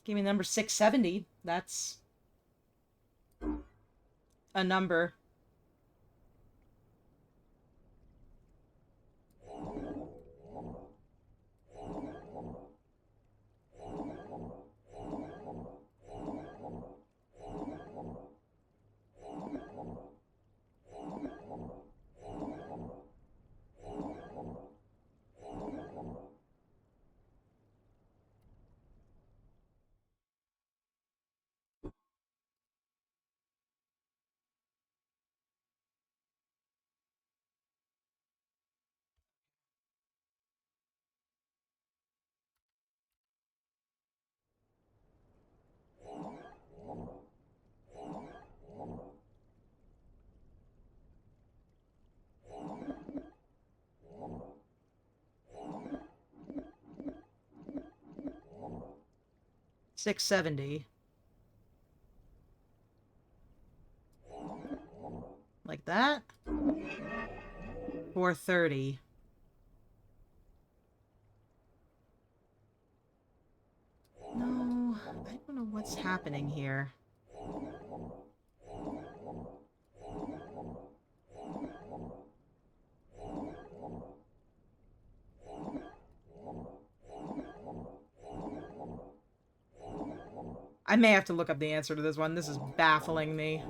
Give me number 670. That's a number. $670. Like that? $430. No, I don't know what's happening here. I may have to look up the answer to this one. This is baffling me.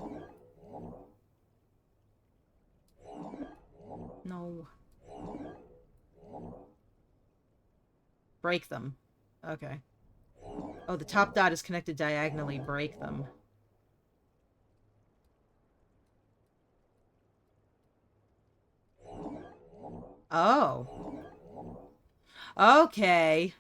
No. Break them. Okay. Oh, the top dot is connected diagonally. Break them. Oh. Okay.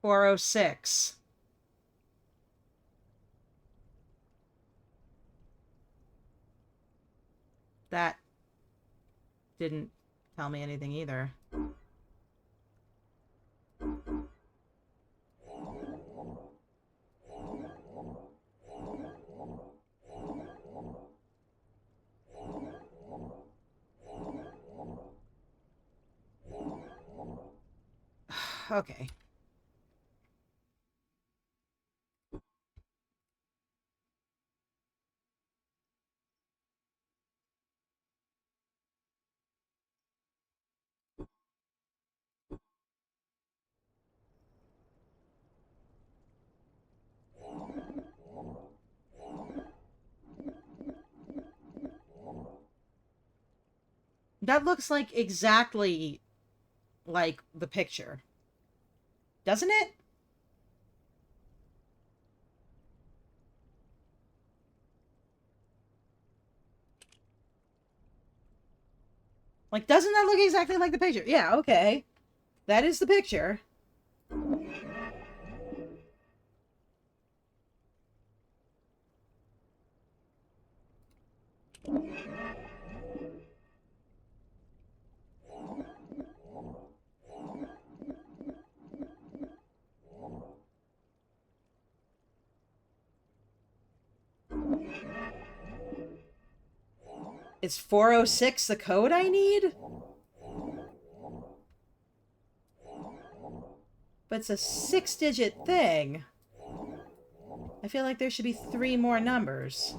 $406. That didn't tell me anything either. Okay. That looks like exactly like the picture. Doesn't it? Like, doesn't that look exactly like the picture? Yeah, okay. That is the picture. Is 406 the code I need? But it's a 6-digit thing. I feel like there should be 3 more numbers.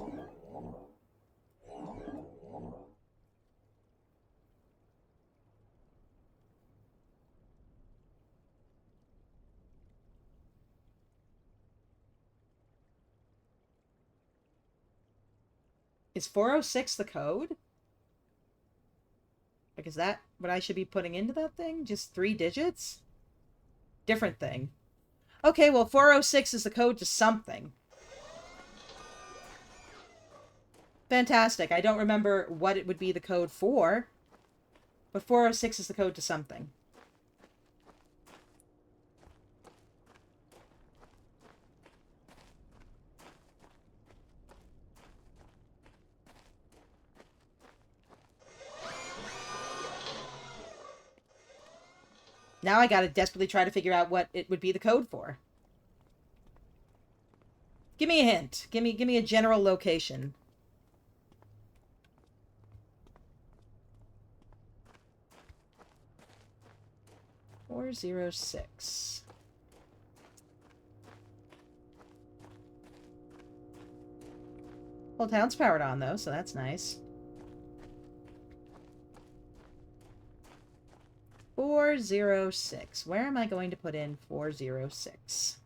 Is 406 the code? Like, is that what I should be putting into that thing? Just 3 digits? Different thing. Okay, well, 406 is the code to something. Fantastic. I don't remember what it would be the code for, but 406 is the code to something. Now I gotta desperately try to figure out what it would be the code for. Give me a hint. Give me a general location. $406. Whole town's powered on though, so that's nice. 406. Where am I going to put in 406?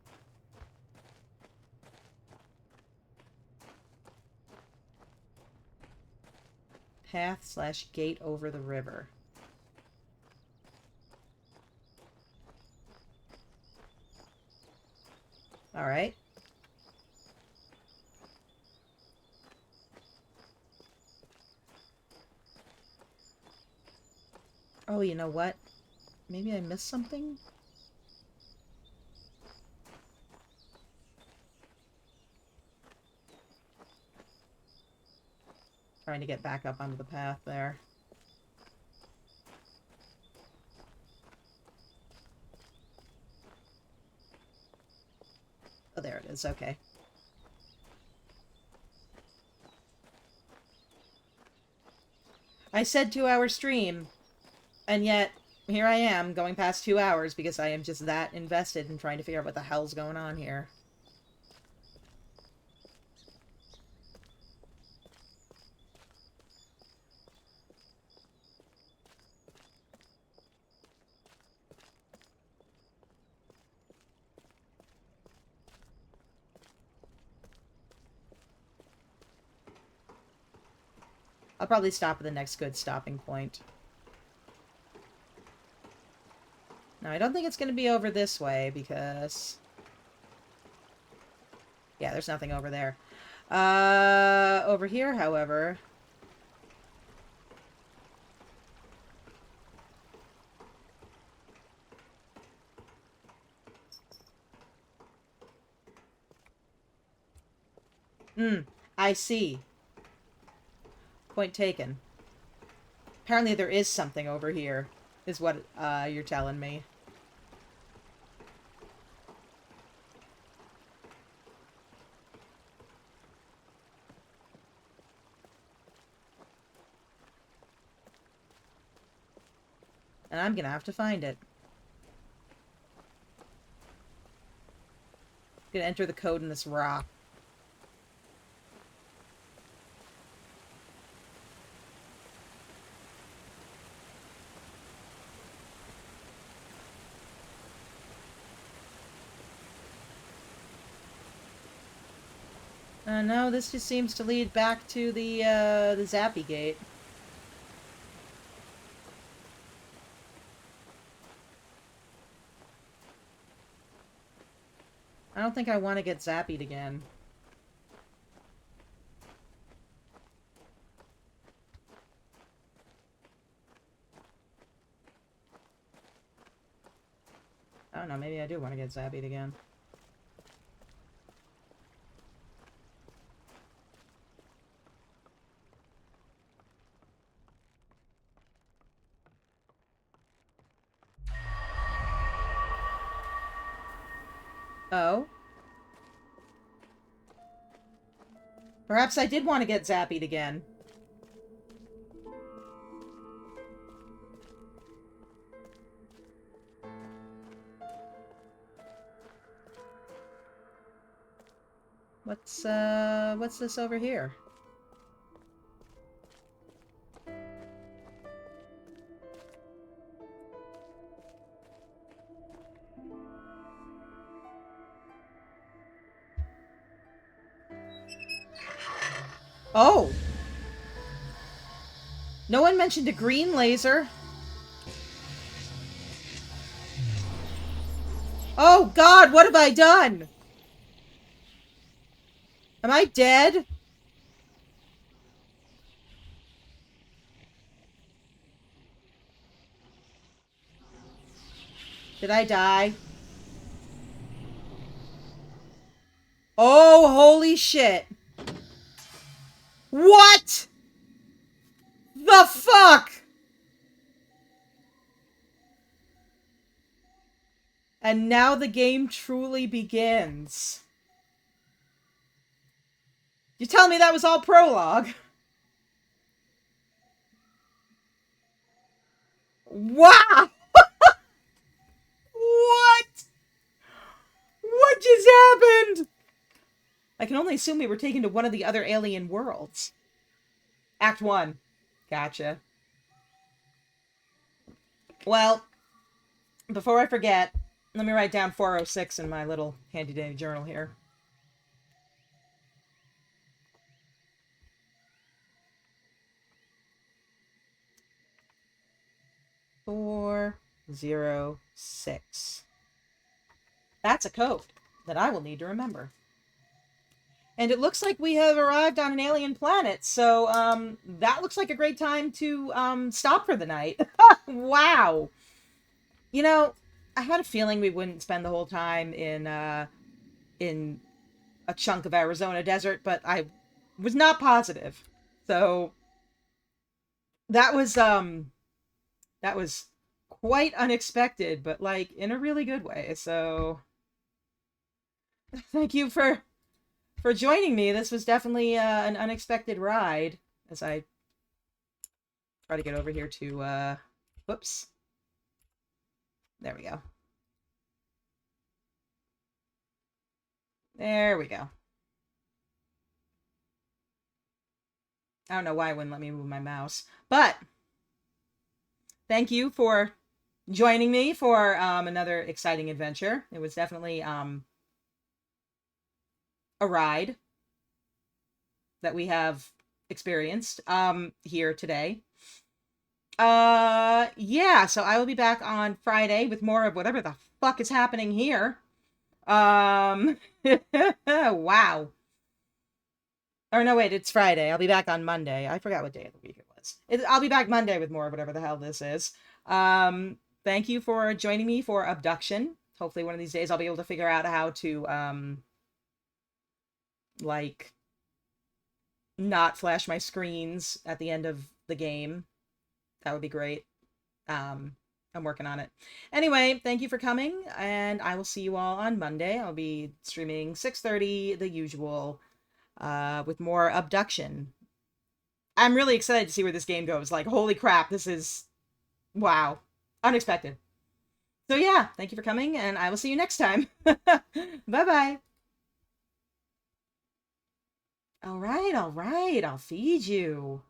Path/gate over the river. Alright. Oh, you know what? Maybe I missed something? Trying to get back up onto the path there. Oh, there it is. Okay. I said 2-hour stream, and yet here I am going past 2 hours because I am just that invested in trying to figure out what the hell's going on here. I'll probably stop at the next good stopping point. Now, I don't think it's going to be over this way, because... yeah, there's nothing over there. Over here, however... I see. Point taken. Apparently there is something over here, is what you're telling me. And I'm gonna have to find it. I'm gonna enter the code in this rock. No, this just seems to lead back to the Zappy Gate. I don't think I want to get zappied again. I don't know, maybe I do want to get zappied again. Oh? Perhaps I did want to get zappied again. What's this over here? Oh! No one mentioned a green laser. Oh God, what have I done? Am I dead? Did I die? Oh, holy shit. What? The fuck? And now the game truly begins. You tell me that was all prologue? Wow! What? What just happened? I can only assume we were taken to one of the other alien worlds. Act 1. Gotcha. Well, before I forget, let me write down 406 in my little handy-dandy journal here. Four, 0, 6. That's a code that I will need to remember. And it looks like we have arrived on an alien planet, so that looks like a great time to stop for the night. Wow. You know, I had a feeling we wouldn't spend the whole time in a chunk of Arizona desert, but I was not positive. So that was quite unexpected, but like in a really good way. So thank you for joining me. This was definitely an unexpected ride as I try to get over here to whoops. There we go. There we go. I don't know why it wouldn't let me move my mouse, but thank you for joining me for another exciting adventure. It was definitely a ride that we have experienced here today. Yeah, so I will be back on Friday with more of whatever the fuck is happening here. Wow. Or no, wait, it's Friday. I'll be back on Monday. I forgot what day of the week it was. I'll be back Monday with more of whatever the hell this is. Thank you for joining me for Abduction. Hopefully one of these days I'll be able to figure out how to, like, not flash my screens at the end of the game. That would be great. I'm working on it. Anyway, thank you for coming, and I will see you all on Monday. I'll be streaming 6:30, the usual, with more Abduction. I'm really excited to see where this game goes. Like, holy crap, this is, wow, unexpected. So yeah, thank you for coming, and I will see you next time. Bye-bye. All right, I'll feed you.